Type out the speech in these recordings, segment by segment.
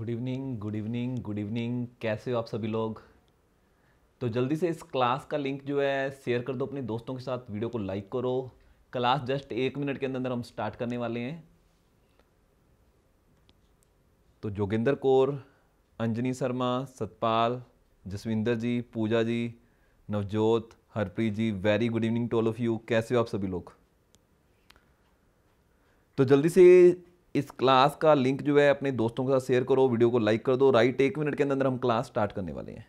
Good evening good evening good evening. कैसे हो आप सभी लोग। तो जल्दी से इस क्लास का लिंक जो है शेयर कर दो अपने दोस्तों के साथ, वीडियो को लाइक करो। क्लास जस्ट 1 मिनट के अंदर अंदर हम स्टार्ट करने वाले हैं। तो Joginder Kaur, Anjani Sharma, Satpal, Jasvinder ji, Pooja ji, Navjot, Harpreet ji, very good evening to all of you. कैसे हो आप सभी लोग। तो जल्दी से इस क्लास का लिंक जो है अपने दोस्तों के साथ शेयर करो, वीडियो को लाइक कर दो। राइट 1 मिनट के अंदर अंदर हम क्लास स्टार्ट करने वाले हैं।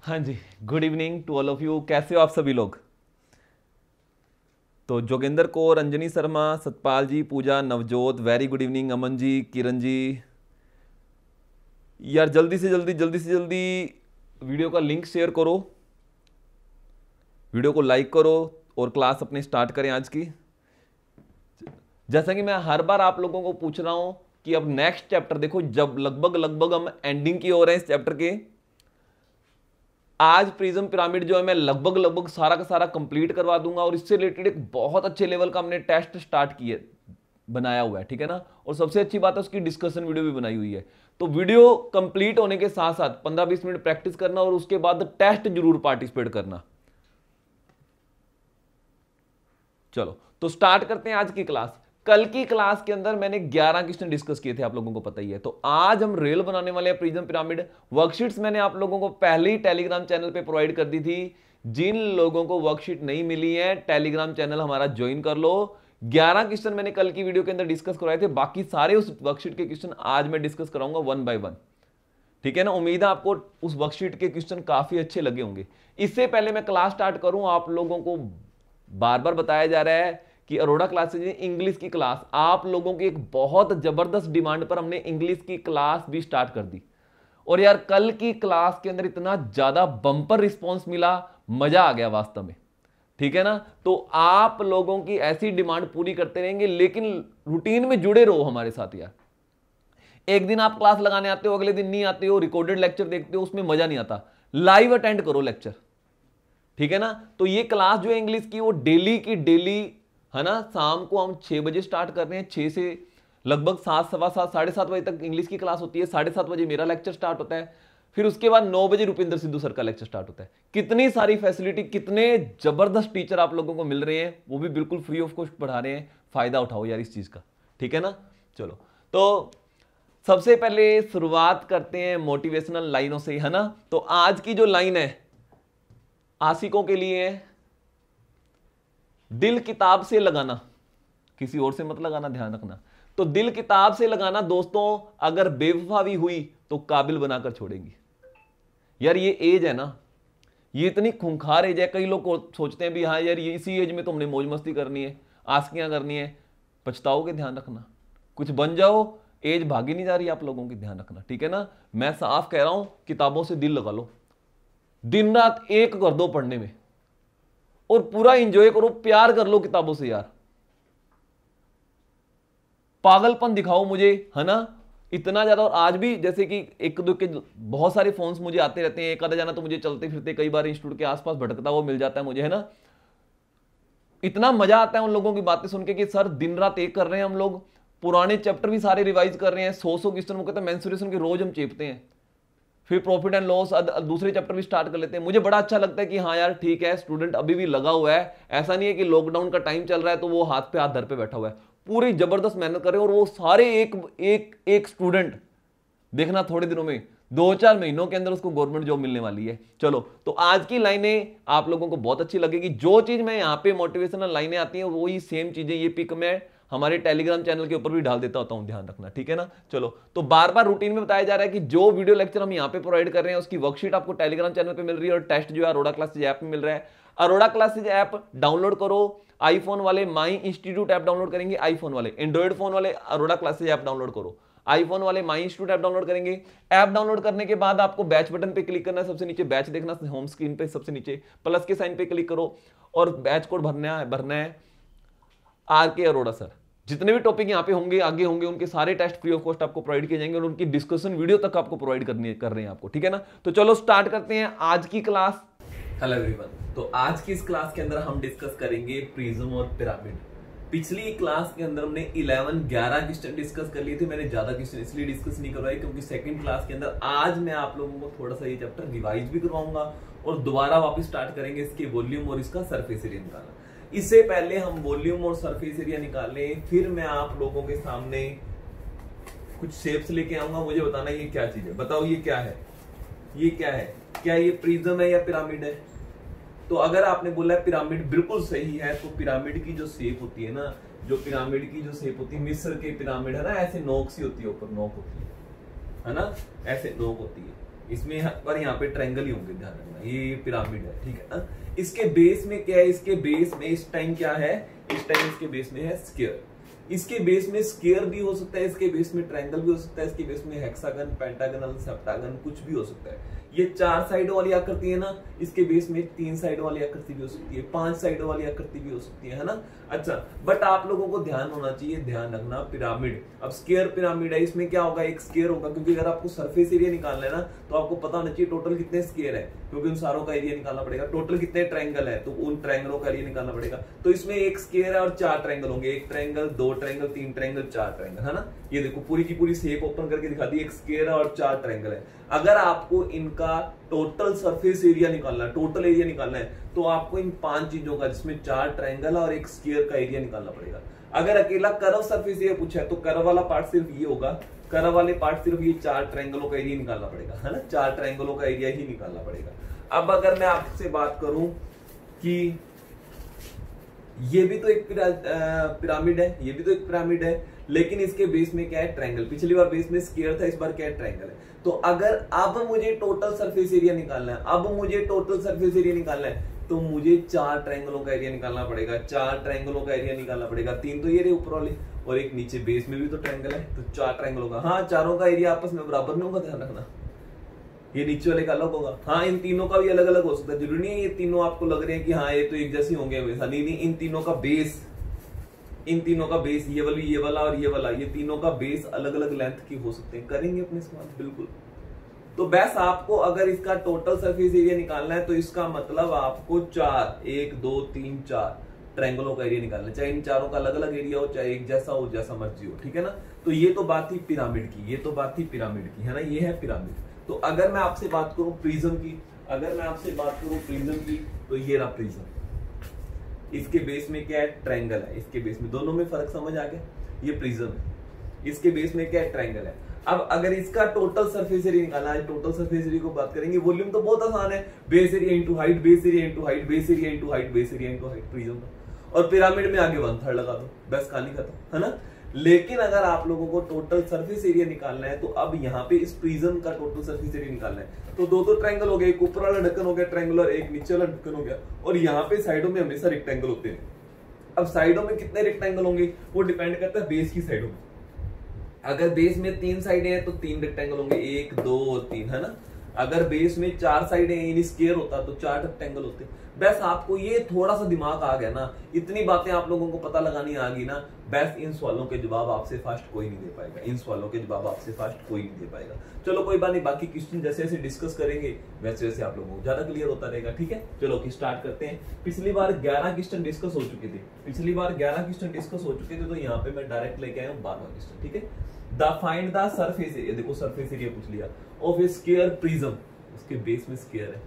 हाँ जी, good evening to all of you. कैसे हो आप सभी लोग। तो Joginder Kaur, Anjani Sharma, Satpal ji, Pooja, Navjot, very good evening. Aman ji, Kiran ji, यार जल्दी से जल्दी वीडियो का लिंक शेयर करो, वीडियो को लाइक करो और क्लास अपनी स्टार्ट करें आज की। जैसा कि मैं हर बार आप लोगों को पूछ रहा हूं कि अब नेक्स्ट चैप्टर देखो, जब लगभग हम एंडिंग की ओर हैं इस चैप्टर के। आज प्रिज्म पिरामिड जो है मैं लगभग सारा का सारा कंप्लीट करवा दूंगा और इससे रिलेटेड एक बहुत अच्छे लेवल का हमने टेस्ट स्टार्ट किया बनाया हुआ है, ठीक है ना। और सबसे अच्छी बात है उसकी डिस्कशन वीडियो भी बनाई हुई है। तो वीडियो कंप्लीट होने के साथ साथ 15-20 मिनट प्रैक्टिस करना और उसके बाद टेस्ट जरूर पार्टिसिपेट करना। चलो तो स्टार्ट करते हैं आज की क्लास। कल की क्लास के अंदर मैंने 11 क्वेश्चन डिस्कस किए थे, आप लोगों को पता ही है। तो आज हम रेल बनाने वाले हैं प्रिज्म पिरामिड। वर्कशीट्स मैंने आप लोगों को पहले ही टेलीग्राम चैनल पे प्रोवाइड कर दी थी। जिन लोगों को वर्कशीट नहीं मिली है, टेलीग्राम चैनल हमारा ज्वाइन कर लो। 11 क्वेश्चन मैंने कल की वीडियो के अंदर डिस्कस करवाए थे, बाकी सारे उस वर्कशीट के क्वेश्चन आज मैं डिस्कस कराऊंगा 1 बाय 1, ठीक है ना। उम्मीद है आपको उस वर्कशीट के क्वेश्चन काफी अच्छे लगे होंगे। इससे पहले मैं क्लास स्टार्ट करूं, आप लोगों को बार बार बताया जा रहा है कि अरोड़ा क्लासेज इंग्लिश की क्लास, आप लोगों की एक बहुत जबरदस्त डिमांड पर हमने इंग्लिश की क्लास भी स्टार्ट कर दी। और यार कल की क्लास के अंदर इतना ज्यादा बम्पर रिस्पांस मिला, मजा आ गया वास्तव में, ठीक है ना। तो आप लोगों की ऐसी डिमांड पूरी करते रहेंगे, लेकिन रूटीन में जुड़े रहो हमारे साथ यार। एक दिन आप क्लास लगाने आते हो, अगले दिन नहीं आते हो, रिकॉर्डेड लेक्चर देखते हो, उसमें मजा नहीं आता। लाइव अटेंड करो लेक्चर, ठीक है ना। तो ये क्लास जो है इंग्लिश की वो डेली की डेली है ना। शाम को हम 6 बजे स्टार्ट कर रहे हैं, 6 से लगभग 7, सवा 7, 7:30 बजे तक इंग्लिश की क्लास होती है। 7:30 बजे मेरा लेक्चर स्टार्ट होता है, फिर उसके बाद 9 बजे रुपिंदर सिद्धू सर का लेक्चर स्टार्ट होता है। कितनी सारी फैसिलिटी, कितने जबरदस्त टीचर आप लोगों को मिल रहे हैं, वो भी बिल्कुल फ्री ऑफ कॉस्ट पढ़ा रहे हैं। फायदा उठाओ यार इस चीज का, ठीक है ना। चलो तो सबसे पहले शुरुआत करते हैं मोटिवेशनल लाइनों से, है ना। तो आज की जो लाइन है आशिकों के लिए है, दिल किताब से लगाना, किसी और से मत लगाना, ध्यान रखना। तो दिल किताब से लगाना दोस्तों, अगर बेवफा भी हुई तो काबिल बनाकर छोड़ेगी। यार ये एज है ना, ये इतनी खूंखार एज है। कई लोग सोचते हैं भी हाँ यार ये इसी एज में तो हमने मौज मस्ती करनी है, आस्कियां करनी है। पछताओगे, ध्यान रखना। कुछ बन जाओ, एज भागी नहीं जा रही आप लोगों की, ध्यान रखना, ठीक है ना। मैं साफ कह रहा हूं, किताबों से दिल लगा लो, दिन रात एक कर दो पढ़ने में और पूरा एंजॉय करो, प्यार कर लो किताबों से यार। पागलपन दिखाओ मुझे, है ना, इतना ज्यादा। और आज भी जैसे कि एक दो के बहुत सारे फोन्स मुझे आते रहते हैं, एक आधा जाना तो मुझे चलते फिरते कई बार इंस्टीट्यूट के आसपास भटकता वो मिल जाता है मुझे, है ना। इतना मजा आता है उन लोगों की बातें सुन के कि सर दिन रात एक कर रहे हैं हम लोग, पुराने चैप्टर भी सारे रिवाइज कर रहे हैं। 100 क्वेश्चन वो कहते हैं मेंसुरेशन के रोज हम चेपते हैं, फिर प्रॉफिट एंड लॉस दूसरे चैप्टर भी स्टार्ट कर लेते हैं। मुझे बड़ा अच्छा लगता है कि हाँ यार ठीक है, स्टूडेंट अभी भी लगा हुआ है। ऐसा नहीं है कि लॉकडाउन का टाइम चल रहा है तो वो हाथ पे हाथ धर पे बैठा हुआ है, पूरी जबरदस्त मेहनत कर रहे हैं। और वो सारे एक स्टूडेंट देखना थोड़े दिनों में, 2-4 महीनों के अंदर उसको गवर्नमेंट जॉब मिलने वाली है। चलो तो आज की लाइनें आप लोगों को बहुत अच्छी लगेगी। जो चीज मैं यहाँ पे मोटिवेशनल लाइनें आती हैं वही सेम चीजें ये पिक में हमारे टेलीग्राम चैनल के ऊपर भी डाल देता होता हूं, ध्यान रखना, ठीक है ना। चलो, तो बार बार रूटीन में बताया जा रहा है कि जो वीडियो लेक्चर हम यहाँ पे प्रोवाइड कर रहे हैं उसकी वर्कशीट आपको टेलीग्राम चैनल पे मिल रही है और टेस्ट जो है अरोड़ा क्लासेज ऐप में मिल रहा है। अरोड़ा क्लासेज ऐप डाउनलोड करो, आईफोन वाले माई इंस्टीट्यूट ऐप डाउनलोड करेंगे, आईफोन वाले, एंड्रॉइड फोन वाले अरोड़ा क्लासेज ऐप डाउनलोड करो, आईफोन वाले माई इंस्टीट्यूट ऐप डाउनलोड करेंगे। ऐप डाउनलोड करने के बाद आपको बैच बटन पे क्लिक करना है, सबसे नीचे बैच देखना, होम स्क्रीन पे सबसे नीचे प्लस के साइन पे क्लिक करो और बैच कोड भरना है आर के अरोड़ा सर। जितने भी टॉपिक यहाँ पे होंगे आगे होंगे उनके सारे टेस्ट फ्री ऑफ कॉस्ट आपको प्रोवाइड किए जाएंगे और उनकी डिस्कशन वीडियो तक आपको प्रोवाइड कर रहे हैं आपको, ठीक है ना। तो चलो स्टार्ट करते हैं आज की क्लास। हेलो एवरीवन, तो आज की इस क्लास के अंदर हम डिस्कस करेंगे प्रिज्म और पिरामिड। पिछली क्लास के अंदर हमने 11 क्वेश्चन डिस्कस कर लिए थे। मैंने ज्यादा क्वेश्चन इसलिए डिस्कस नहीं करवाए क्योंकि सेकंड क्लास के अंदर आज मैं आप लोगों को थोड़ा सा ये चैप्टर रिवाइज भी करवाऊंगा और दोबारा वापस स्टार्ट करेंगे इसके वॉल्यूम और इसका सरफेस एरिया निकालना। इससे पहले हम वॉल्यूम और सरफेस एरिया निकालें, फिर मैं आप लोगों के सामने कुछ शेप्स लेके आऊंगा, मुझे बताना ये क्या चीज है। बताओ ये क्या है, ये क्या है, क्या ये प्रिज्म है या पिरामिड है। तो अगर आपने बोला है पिरामिड बिल्कुल सही है, तो पिरामिड की जो शेप होती है ना, जो पिरामिड की जो शेप होती है, मिस्र के पिरामिड है ना, ऐसे नोक सी होती है, ऊपर नोक होती है ना, ऐसे नोक होती है, इसमें पर यहाँ पे ट्रायंगल ही होंगे, ध्यान रखना, ये पिरामिड है, ठीक है ना। इसके बेस में क्या है, इसके बेस में इस टाइम क्या है, इस टाइम इसके बेस में है स्क्वायर। इसके बेस में स्क्वायर भी हो सकता है, इसके बेस में ट्रायंगल भी हो सकता है, इसके बेस में हेक्सागन, पेंटागनल, सेप्टागन कुछ भी हो सकता है। ये 4 साइडों वाली आकृति है ना, इसके बेस में 3 साइडों वाली आकृति भी हो सकती है, 5 साइडों वाली आकृति भी हो सकती है ना। अच्छा, बट आप लोगों को ध्यान होना चाहिए, ध्यान रखना, पिरामिड अब स्क्वायर पिरामिड है, इसमें क्या होगा, एक स्क्वायर होगा, क्योंकि अगर आपको सरफेस एरिया निकालना है ना तो आपको पता होना चाहिए टोटल कितने स्क्वायर है, क्योंकि उन सारों का एरिया निकालना पड़ेगा। टोटल कितने ट्रायंगल है तो उन ट्रायंगलों का एरिया निकालना पड़ेगा। तो इसमें एक स्क्वायर है और 4 ट्रायंगल होंगे, 1 ट्रायंगल, 2 ट्रायंगल, 3 ट्रायंगल, 4 ट्रायंगल, है ना। ये देखो पूरी की पूरी शेप ओपन करके दिखा दी, एक स्क्वायर है और 4 ट्रायंगल है। अगर आपको इनका टोटल सरफेस एरिया निकालना है, टोटल एरिया निकालना है, तो आपको इन 5 चीजों का, जिसमें 4 ट्रायंगल और एक स्क्वायर का एरिया निकालना पड़ेगा। अगर अकेला कर्व सरफेस एरिया पूछा है तो कर्व वाला पार्ट सिर्फ ये होगा, कर्व वाले पार्ट सिर्फ ये 4 ट्रायंगलों का एरिया निकालना पड़ेगा, है ना, 4 ट्रायंगलों का एरिया ही निकालना पड़ेगा। अब अगर मैं आपसे बात करूं कि ये भी तो एक पिरामिड है, ये भी तो एक पिरामिड है, लेकिन इसके बेस में क्या है, ट्रायंगल। पिछली बार बेस में स्क्वायर था, इस बार क्या है, ट्रायंगल है। तो अगर अब मुझे टोटल सरफेस एरिया निकालना है, अब मुझे टोटल सरफेस एरिया निकालना है, तो मुझे 4 ट्रायंगलों का एरिया निकालना पड़ेगा, 4 ट्रायंगलों का एरिया निकालना पड़ेगा। 3 तो ये रहे ऊपर वाले और एक नीचे बेस में भी तो ट्रायंगल है, तो 4 ट्रायंगलों का, हाँ, चारों का एरिया आपस में बराबर नहीं होगा, ध्यान रखना। ये नीचे वाले का अलग होगा, हाँ, इन तीनों का भी अलग अलग हो सकता है, जरूरी नहीं है ये तीनों आपको लग रहे हैं कि हाँ ये तो एक जैसे होंगे, वैसा नहीं, इन तीनों का बेस, इन तीनों का बेस, ये वाला और ये वाला, ये तीनों का बेस अलग अलग लेंथ की हो सकते हैं। करेंगे अपने सवाल बिल्कुल। तो बस आपको अगर इसका टोटल सरफेस एरिया निकालना है तो इसका मतलब आपको 4, 1, 2, 3, 4 ट्रायंगलों का एरिया निकालना है, चाहे इन चारों का अलग अलग एरिया हो, चाहे एक जैसा हो, जैसा मर्जी हो, ठीक है ना। तो ये तो बात थी पिरामिड की, ये तो बात थी पिरामिड की, है ना, ये है पिरामिड। तो अगर मैं आपसे बात करूं प्रिज्म की, अगर मैं आपसे बात करूं प्रिज्म की, तो ये रहा प्रिज्म। इसके बेस में क्या है, ट्रायंगल है, इसके बेस में, दोनों में फर्क समझ आ गया, ये प्रिज्म है, इसके बेस में क्या है, ट्रायंगल है। अब अगर इसका टोटल सरफेस एरिया निकालना है, टोटल सरफेस एरिया को बात करेंगे, वॉल्यूम तो बहुत आसान है, base area into height, base area into height, base area into height, base area into height prism का। और पिरामिड में आगे 1/3 लगा दो, बस कहानी खत्म, है ना। लेकिन अगर आप लोगों को टोटल सरफेस एरिया निकालना है तो अब यहाँ पे इस प्रिज्म का टोटल सरफेस एरिया निकालना है, तो 2 ट्रायंगल हो गए, एक ऊपर वाला ढक्कन हो गया ट्रायंगुलर, एक नीचे वाला ढक्कन हो गया, और यहाँ पे साइडों में हमेशा रेक्टेंगल होते हैं। अब साइडों में कितने रेक्टेंगल होंगे वो डिपेंड करता है बेस की साइडों में। अगर बेस में 3 साइडें हैं तो 3 रेक्टेंगल होंगे, 1, 2 और 3, है ना। अगर बेस में 4 साइडें यानी स्क्वायर होता तो 4 रेक्टेंगल होते। बस आपको ये थोड़ा सा दिमाग आ गया ना, इतनी बातें आप लोगों को पता लगानी आ गई ना, बस इन सवालों के जवाब आपसे फास्ट कोई नहीं दे पाएगा, इन सवालों के जवाब आपसे फास्ट कोई नहीं दे पाएगा। चलो कोई बात नहीं, बाकी क्वेश्चन जैसे जैसे डिस्कस करेंगे वैसे वैसे आप लोगों को ज्यादा क्लियर होता रहेगा, ठीक है। चलो कि स्टार्ट करते हैं। पिछली बार 11 क्वेश्चन डिस्कस हो चुके थे, पिछली बार 11 क्वेश्चन डिस्कस हो चुके थे, तो यहाँ पे मैं डायरेक्ट लेके आया हूँ 12वां क्वेश्चन, ठीक है। फाइंड द सरफेस एरिया, देखो सरफेस एरिया पूछ लिया ऑफ ए स्क्वायर प्रिज्म, उसके बेस में स्क्वायर है,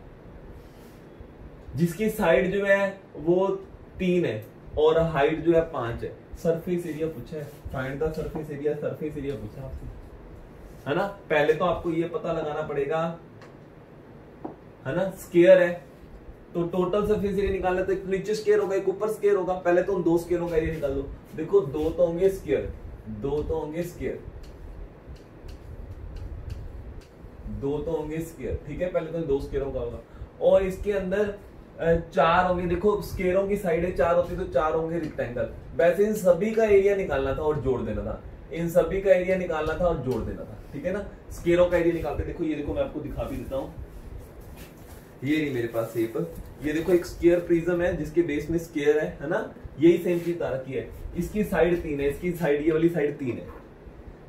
जिसकी साइड जो है वो 3 है और हाइट जो है 5 है। सरफेस एरिया पूछा है, find the surface area, surface area पूछा आपसे, है ना। पहले तो आपको ये पता लगाना पड़ेगा, है ना, स्क्वायर है, तो टोटल सरफेस एरिया निकालना तो एक नीचे स्क्वायर होगा, एक ऊपर स्क्वायर होगा। पहले तो उन दो स्क्वायरों का एरिया निकाल लो। देखो दो तो होंगे स्क्वायर, दो तो होंगे स्क्वायर, दो तो होंगे स्क्वायर, ठीक है। पहले तो दो स्क्वायरों का होगा और इसके अंदर चार होंगे। देखो स्क्वायरों की साइडें चार होती तो चार होंगे रेक्टेंगल। वैसे इन सभी का एरिया निकालना था और जोड़ देना था, इन सभी का एरिया निकालना था और जोड़ देना था, ठीक है ना। स्क्वायरों का एरिया निकालते, देखो ये देखो मैं आपको दिखा भी देता हूँ। ये नहीं मेरे पास शेप, ये देखो एक स्क्वायर प्रिज्म है जिसके बेस में स्क्वायर है ना। यही सेम चीज तारा की है। इसकी साइड 3 है, इसकी साइड ये वाली साइड 3 है,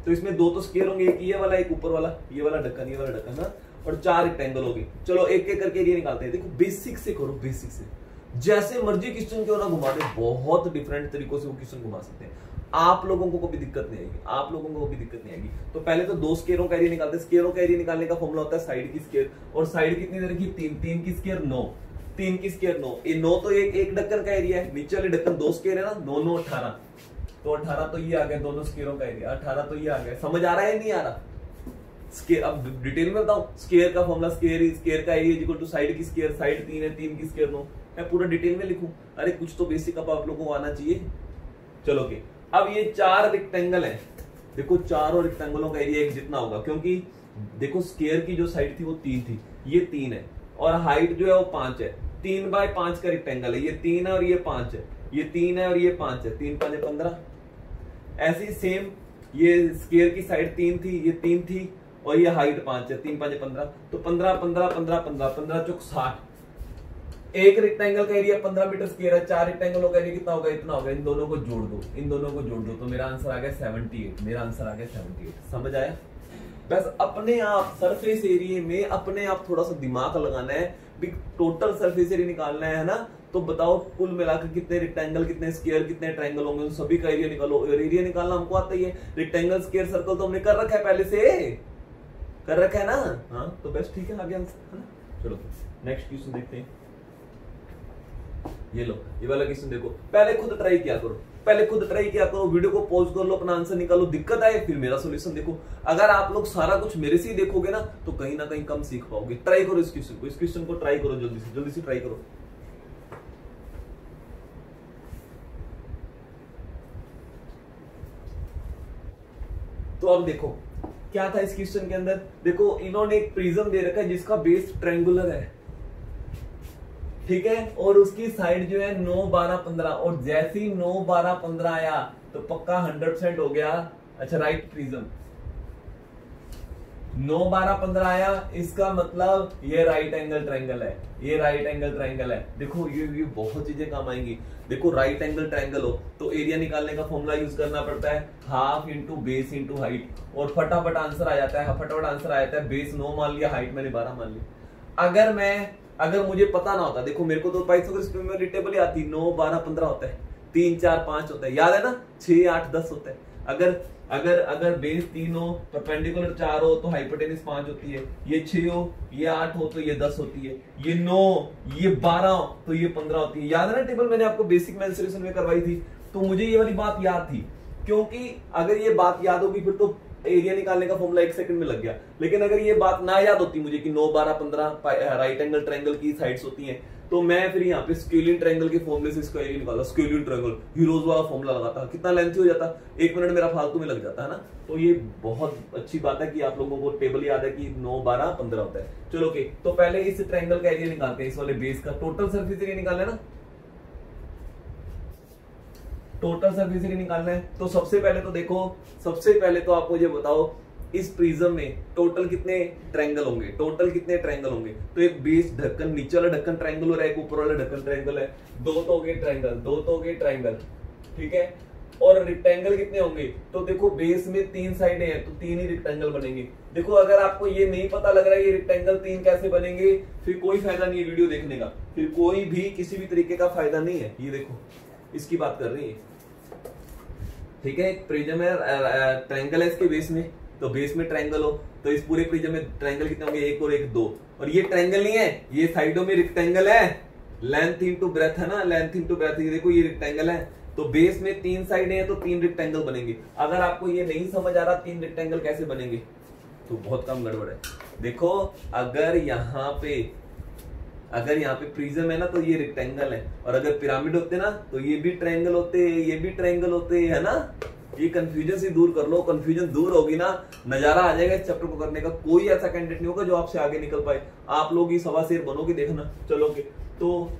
तो इसमें दो तो स्क्वायर होंगे, एक ये वाला एक ऊपर वाला, ये वाला ढक्कन ये वाला ढक्कन ना, और 4 रेक्टेंगल होंगे। चलो एक एक करके एरिया निकालते हैं। देखो बेसिक से करो, बेसिक से जैसे मर्जी क्वेश्चन क्यों ना घुमा दे, बहुत डिफरेंट तरीकों से वो क्वेश्चन घुमा सकते हैं। आप लोगों को कोई दिक्कत नहीं आएगी, आप लोगों को भी दिक्कत नहीं आएगी। तो पहले तो दो स्क्वायरों का एरिया निकालते हैं। स्क्वायरों का एरिया निकालने का फॉर्मूला होता है साइड की स्क्वायर, और साइड कितनी दे रखी? 3, 3 की स्क्वायर 9, 3 की स्क्वायर 9। ये 9 तो एक ढक्कन का एरिया है, नीचे वाले ढक्कन दो स्क्वायर है ना, 9 9 18, तो 18 तो ये आ गया दोनों स्क्वायरों का एरिया, 18 तो ये आ गया। समझ आ रहा है नहीं आ रहा? स्क्वायर अब डिटेल में बताऊं। स्क्वायर का फॉर्मूला स्क्वायर का एरिया इक्वल टू साइड की स्क्वायर, साइड 3 है, 3 की स्क्वायर 9। मैं पूरा डिटेल में लिखूं? अरे कुछ तो बेसिक अब आप लोगों को आना चाहिए। चलो के अब ये 4 रेक्टेंगल है। देखो चारों रेक्टेंगलों का एरिया एक जितना होगा, क्योंकि देखो स्क्वायर की जो साइड थी वो 3 थी, ये 3 है, और हाइट जो है वो 5 है। 3 बाय 5 का रेक्टेंगल है, ये 3 है और ये 5 है, ये 3 है और ये 5 है, 3 5 15। ऐसी सेम ये स्क्वायर की साइड 3 थी, ये 3 थी, और ये हाइट 5 है, 3 5 15, तो 15 15 15 15 15 चौक 60। एक रेक्टेंगल का एरिया 15 मीटर स्क्वायर है, 4 रेक्टेंगलों का एरिया कितना होगा? इतना होगा। इन दोनों को जोड़ दो, इन दोनों को जोड़ दो, तो मेरा आंसर आ गया 78। मेरा आंसर आ गया 78। समझ आया? बस अपने आप सरफेस एरिया में अपने आप थोड़ा सा दिमाग लगाना है, टोटल सरफेस एरिया निकालना है ना। तो बताओ कुल मिलाकर कितने रेक्टेंगल, कितने स्क्वायर, कितने ट्रायंगल होंगे, उन सभी का एरिया निकालो। और एरिया निकालना हमको आता ही है। रेक्टेंगल स्क्वायर सर्कल तो हमने कर रखा है, पहले से कर रखा है ना। हाँ तो बेस्ट, ठीक है, आ गया आंसर, है ना। चलो नेक्स्ट क्वेश्चन देखते हैं। ये लो, ये वाला क्वेश्चन देखो। पहले खुद ट्राई किया करो, पहले खुद ट्राई किया करो, वीडियो को पॉज कर लो, अपना आंसर निकालो। दिक्कत आए फिर मेरा सॉल्यूशन देखो। अगर आप लोग सारा कुछ मेरे से ही देखोगे ना तो कहीं ना कहीं कम सीख पाओगे। ट्राई करो इस क्वेश्चन को, इस क्वेश्चन को ट्राई करो, जल्दी से ट्राई करो। तो अब देखो क्या था इस क्वेश्चन के अंदर। देखो इन्होंने एक प्रिज्म दे रखा है जिसका बेस ट्रायंगुलर है, ठीक है, और उसकी साइड जो है 9 12 15, और जैसे ही 9 12 15 आया तो पक्का 100% हो गया। अच्छा राइट प्रिज्म 9 12 15 आया, इसका मतलब ये राइट एंगल ट्रायंगल है, ये राइट एंगल ट्रायंगल है। देखो ये बहुत चीजें काम आएंगी। देखो राइट एंगल ट्रायंगल हो तो एरिया निकालने का फॉर्मूला यूज करना पड़ता है, half into base into height, और फटाफट आंसर आ जाता है, फटाफट आंसर आ जाता है। बेस 9 मान लिया, हाइट मैंने 12 मान लिया। अगर मुझे पता ना होता, देखो मेरे को तो पाइथागोरस की टेबल ही आती, 9 12 15 होता है, 3 4 5 होता है, याद है ना, 6 8 10 होता है। अगर बेस 3 हो, परपेंडिकुलर 4 हो तो हाइपोटेनस 5 होती है, ये 6 हो, ये 8 हो तो ये 10 होती है, ये 9 ये 12 हो तो ये 15 होती है। याद है ना टेबल, मैंने आपको बेसिक मेंसुरेशन में करवाई थी। तो मुझे ये वाली बात याद थी, क्योंकि अगर ये बात याद होगी फिर तो एरिया निकालने का फॉर्मूला 1 सेकंड में लग गया। लेकिन अगर ये बात ना याद होती मुझे कि 9 12 15 राइट एंगल ट्रायंगल की साइड्स होती हैं, तो मैं फिर यहाँ पे स्केलियन ट्रायंगल के फॉर्मूले से इसका एरिया निकाला, स्केलियन ट्रायंगल हीरोज वाला फॉर्मूला लगाता, कितना लेंथी हो जाता, 1 मिनट मेरा फालतू में लग जाता है ना। तो ये बहुत अच्छी बात है कि आप लोगों को टेबल याद है कि 9 12 15 होता है। चलो ओके, तो पहले इस ट्रायंगल का एरिया निकालते हैं, इस वाले बेस का टोटल सरफेस एरिया निकालना है ना, टोटल सरफेस एरिया निकालना है। तो सबसे पहले तो देखो, सबसे पहले तो आप मुझे बताओ इस प्रिज्म में टोटल कितने ट्रायंगल होंगे, टोटल कितने ट्रायंगल होंगे। तो एक बेस ढक्कन, नीचे वाला ढक्कन ट्रायंगल और एक ऊपर वाला ढक्कन ट्रायंगल है, 2 तो हो गए ट्रायंगल, 2 तो हो गए ट्रायंगल, ठीक है। और रेक्टेंगल कितने होंगे, तो देखो बेस में 3 साइडें हैं तो 3 ही रेक्टेंगल बनेंगे। देखो अगर आपको ये नहीं पता लग रहा है ये रेक्टेंगल 3 कैसे बनेंगे, फिर कोई फायदा नहीं है वीडियो देखने का, फिर कोई भी किसी भी तरीके का फायदा नहीं है। ये देखो इसकी बात कर रही है, ठीक है। एक प्रिज्म है, ट्रायंगल है इसके बेस में, तो बेस में ट्रायंगल हो तो इस पूरे प्रिज्म में ट्रायंगल कितने होंगे, 1 और 1 2। और ये ट्रायंगल नहीं है, ये साइडों में रेक्टेंगल है, लेंथ इनटू ब्रेथ है ना, लेंथ इनटू ब्रेथ। ये देखो ये रेक्टेंगल है, तो बेस में 3 साइडें हैं तो 3 रेक्टेंगल बनेंगे। अगर आपको ये नहीं समझ आ रहा 3 रेक्टेंगल कैसे बनेंगे तो बहुत कम गड़बड़ है। देखो अगर यहाँ पे अगर यहाँ पे प्रिज्म है ना तो ये रेक्टेंगल है, और अगर पिरामिड होते ना तो ये भी ट्रायंगल होते, ये भी ट्रायंगल होते, है ना। ये कंफ्यूजन से दूर कर लो, कंफ्यूजन दूर होगी ना, नजारा आ जाएगा इस चैप्टर को करने का। कोई ऐसा कैंडिडेट नहीं होगा जो आपसे आगे निकल पाए। आप लोग ही सवा शेर बनोगे, देखना चलोगे। तो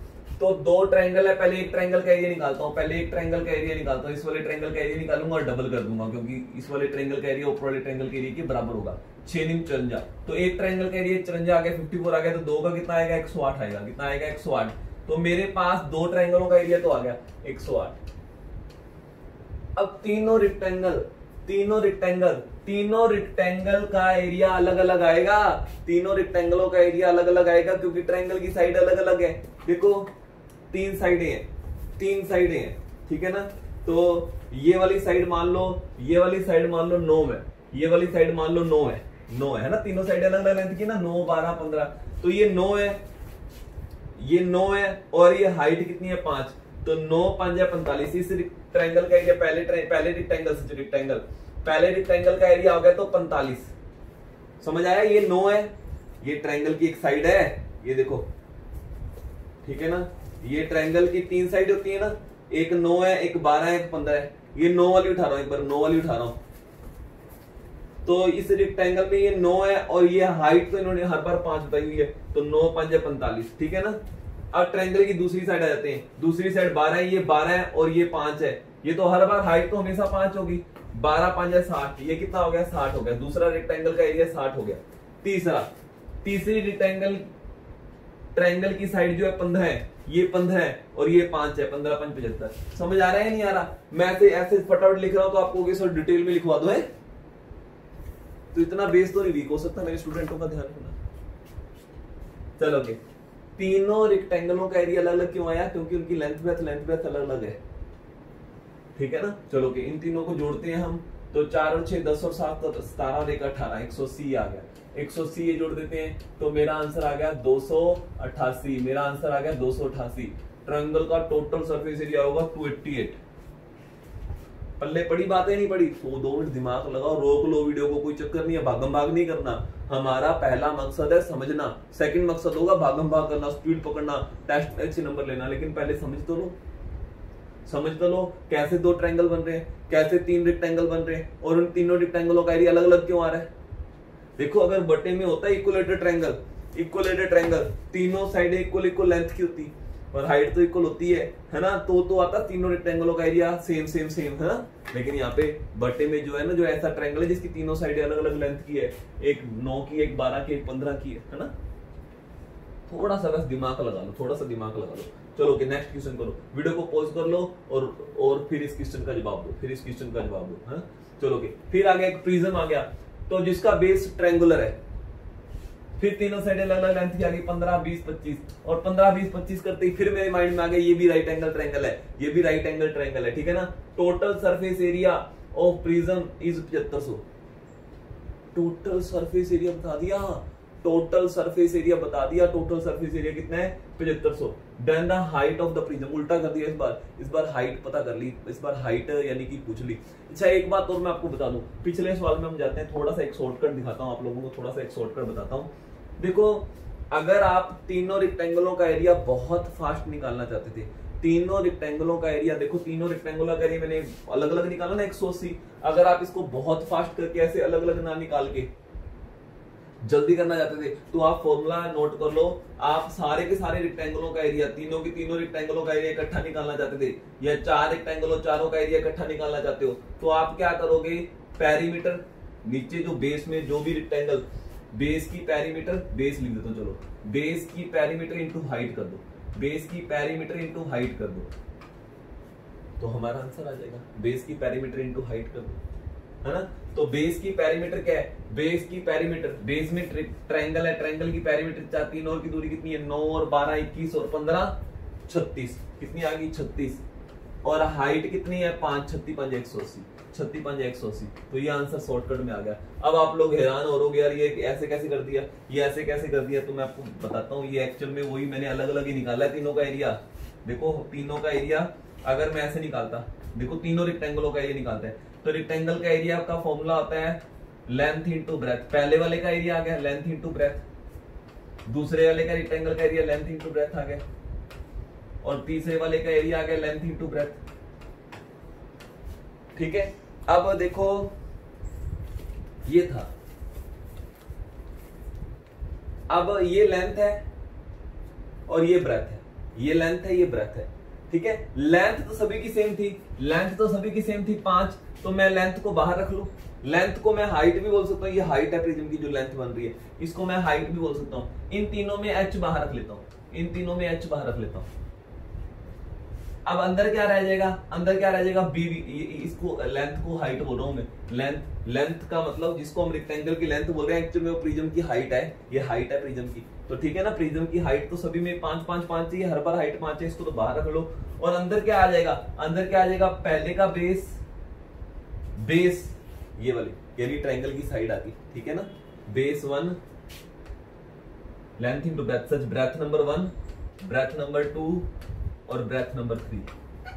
दो ट्रायंगल है, पहले एक ट्रायंगल का एरिया निकालता हूँ, पहले एक ट्रायंगल का एरिया निकालता हूँ, इस वाले ट्रायंगल का एरिया निकालूंगा और डबल कर दूंगा, क्योंकि इस वाले ट्रायंगल का एरिया ऊपर वाले ट्रायंगल के एरिया के बराबर होगा। 6 निम 54, तो एक ट्रायंगल का एरिया 54 आ गया, 54 आ गया, तो दो का कितना आएगा 108 आएगा, कितना आएगा 108। तो मेरे पास दो ट्रायंगलों का एरिया तो आ गया 108। अब तीनों रेक्टेंगल का एरिया अलग अलग आएगा, तीनों रेक्टेंगलों का एरिया अलग अलग आएगा, क्योंकि ट्रायंगल की साइड अलग अलग है। देखो 3 साइडें हैं, ठीक है ना। तो ये वाली साइड मान लो, ये वाली साइड मान लो 9 है, ये वाली साइड मान लो 9 है ना। तीनों साइड अलग अलग लेंथ की ना, 9 12 15। तो ये 9 है, ये 9 है, और ये हाइट कितनी है 5, तो 9 5 है 45। इस ट्रायंगल का एरिया पहले रेक्टेंगल का एरिया हो गया तो 45। समझ आया। ये 9 है, ये ट्रायंगल की एक साइड है, ये देखो, ठीक है ना। ये ट्रायंगल की 3 साइड होती है ना, एक 9 है, एक 12 है, एक 15 है। ये 9 वाली उठा रहा हूं, एक बार 9 वाली उठा रहा हूं। तो इस रेक्टेंगल में ये 9 है, और ये हाइट तो इन्होंने हर बार 5 बताई हुई है, तो 9 5 है 45, ठीक है ना। अब ट्रायंगल की दूसरी साइड आ जाते हैं, दूसरी साइड 12 है, ये 12 है और ये 5 है, ये तो हर बार हाइट तो हमेशा 5 होगी। 12 5 है 60, ये कितना हो गया 60 हो गया। दूसरा रेक्टेंगल का एरिया 60 हो गया। तीसरी ट्रायंगल की साइड जो है 15 है, ये 15 है और ये 5 है, 15 5 75। समझ आ रहा है नहीं आ रहा। मैं ऐसे फटाफट लिख रहा हूं, तो आपको सब डिटेल में लिखवा दो है, तो इतना बेस तो नहीं वीक हो सकता। मेरे स्टूडेंटों का ध्यान रखना। चलो ओके, तीनों रेक्टेंगलों का एरिया अलग अलग क्यों आया, क्योंकि उनकी लेंथ ब्रेथ अलग अलग है, ठीक है ना। चलो ओके, इन तीनों को जोड़ते हैं हम, तो 4 और 6 10 और 7 17 और 1 18, 180 आ गया। 180 ये जोड़ देते हैं, तो मेरा आंसर आ गया 288। मेरा आंसर आ गया 288। ट्रायंगल का टोटल सरफेस एरिया होगा 288। पल्ले पड़ी बातें नहीं पड़ी, तो 2 मिनट दिमाग लगाओ, रोक लो वीडियो को, कोई चक्कर नहीं है, भागम भाग नहीं करना। हमारा पहला मकसद है समझना, सेकंड मकसद होगा भागम भाग करना, स्पीड पकड़ना, टेस्ट में अच्छे नंबर लेना। लेकिन पहले समझ तो लो कैसे 2 ट्रायंगल बन रहे हैं, कैसे 3 रेक्टेंगल बन रहे हैं, और उन तीनों रेक्टेंगलों का एरिया अलग अलग क्यों आ रहा है। देखो, अगर बटे में होता है इक्वलेटेड ट्रायंगल, तीनों साइड इक्वल लेंथ की होती और हाइट तो इक्वल होती है ना, तो आता तीनों रेक्टेंगलों का एरिया सेम है ना। लेकिन यहाँ पे बटे में जो है ना, जो ऐसा ट्रायंगल है जिसकी तीनों साइडें अलग अलग लेंथ की है, एक 9 की, एक 12 की, एक 15 की है ना। थोड़ा सा बस दिमाग लगा लो, चलो ओके, नेक्स्ट क्वेश्चन करो, वीडियो को पॉज कर लो और फिर इस क्वेश्चन का जवाब दो, है। चलो ओके, फिर आ गया एक प्रिज्म आ गया, तो जिसका बेस ट्रायंगुलर है, फिर तीनों साइडें अलग अलग लेंथ की आ गई, 15 20 25, और 15 20 25 करते ही फिर मेरे माइंड में आ गया ये भी राइट एंगल ट्रायंगल है, ठीक है ना। Total surface area of prism is 7500। Total surface area बता दिया, टोटल सरफेस एरिया कितना है 7500। Then the height of the prism, उल्टा कर दिया इस बार हाइट पता कर ली, इस बार हाइट यानी कि पूछ ली। अच्छा, एक बात और मैं आपको बता दूं, पिछले सवाल में हम जाते हैं, थोड़ा सा एक शॉर्टकट दिखाता हूं आप लोगों को, थोड़ा सा एक शॉर्टकट बताता हूं। देखो, अगर आप तीनों रेक्टेंगलों का एरिया बहुत फास्ट निकालना चाहते थे, तीनों रेक्टेंगलों का एरिया, देखो तीनों रेक्टेंगलों का एरिया मैंने अलग अलग निकाला ना 180। अगर आप इसको बहुत फास्ट करके ऐसे अलग अलग ना निकाल के जल्दी करना चाहते थे, तो आप फॉर्मूला नोट कर लो। आप सारे के सारे रेक्टेंगलों का एरिया, तीनों रेक्टेंगलों का एरिया इकट्ठा निकालना चाहते थे, या 4 रेक्टेंगलों चारों का एरिया इकट्ठा निकालना चाहते हो, तो आप क्या करोगे, पेरीमीटर नीचे जो बेस में जो भी रेक्टेंगल, बेस की पेरीमीटर, बेस लिख देता हूं, चलो बेस की पेरीमीटर इंटू हाइट कर दो, तो हमारा आंसर आ जाएगा। बेस की पेरीमीटर इंटू हाइट कर दो, है ना। तो बेस की पेरीमीटर क्या है, बेस में ट्रायंगल है, ट्रायंगल की पेरीमीटर तीन और की दूरी कितनी है, 9 और 12 21 और 15 36, कितनी आ गई 36, और हाइट कितनी है 5 36 5 180, तो ये आंसर शॉर्टकट में आ गया। अब आप लोग हैरान हो रहोगे, यार ये ऐसे कैसे कर दिया, तो मैं आपको बताता हूँ, ये एक्चुअल में वही मैंने अलग अलग ही निकाला है तीनों का एरिया। देखो तीनों का एरिया अगर मैं ऐसे निकालता, देखो तीनों रेक्टेंगलों का एरिया निकालते हैं, तो रेक्टेंगल का एरिया का फॉर्मूला होता है लेंथ इंटू ब्रेथ। पहले वाले का एरिया आ गया लेंथ इंटू ब्रेथ, दूसरे वाले का रेक्टेंगल का एरिया लेंथ इंटू ब्रेथ आ गया, और तीसरे वाले का एरिया आ गया लेंथ इंटू ब्रेथ। ठीक है, अब देखो ये था, अब ये लेंथ है और ये ब्रेथ है, ये लेंथ है ये ब्रेथ है। ठीक है, लेंथ तो सभी की सेम थी, लेंथ तो सभी की सेम थी 5, तो मैं लेंथ को बाहर रख लूं। लेंथ को मैं हाइट भी बोल सकता हूँ, ये हाइट है प्रिज्म की जो लेंथ बन रही है, इसको मैं हाइट भी बोल सकता हूँ। इन तीनों में h बाहर रख लेता हूँ, इन तीनों में h बाहर रख लेता हूँ। अब अंदर क्या रह जाएगा, अंदर क्या रह जाएगा बी, इसको लेंथ को हाइट बोल रहा हूं मैं, लेंथ, लेंथ का मतलब जिसको हम रेक्टेंगल की लेंथ बोल रहे हैं एक्चुअली वो प्रिज्म की हाइट है, ये हाइट है प्रिज्म की। तो ठीक है ना, प्रिज्म की हाइट तो सभी में 5 5 5 चाहिए, हर बार हाइट 5 है, इसको तो बाहर रख लो। और अंदर क्या आ जाएगा, अंदर क्या आ जाएगा, पहले का बेस, बेस ये वाली यानी ट्रायंगल की साइड आती, ठीक है ना, बेस 1 लेंथ इनटू ब्रेथ, सच ब्रेथ नंबर 1, ब्रेथ नंबर 2 और ब्रेथ नंबर 3।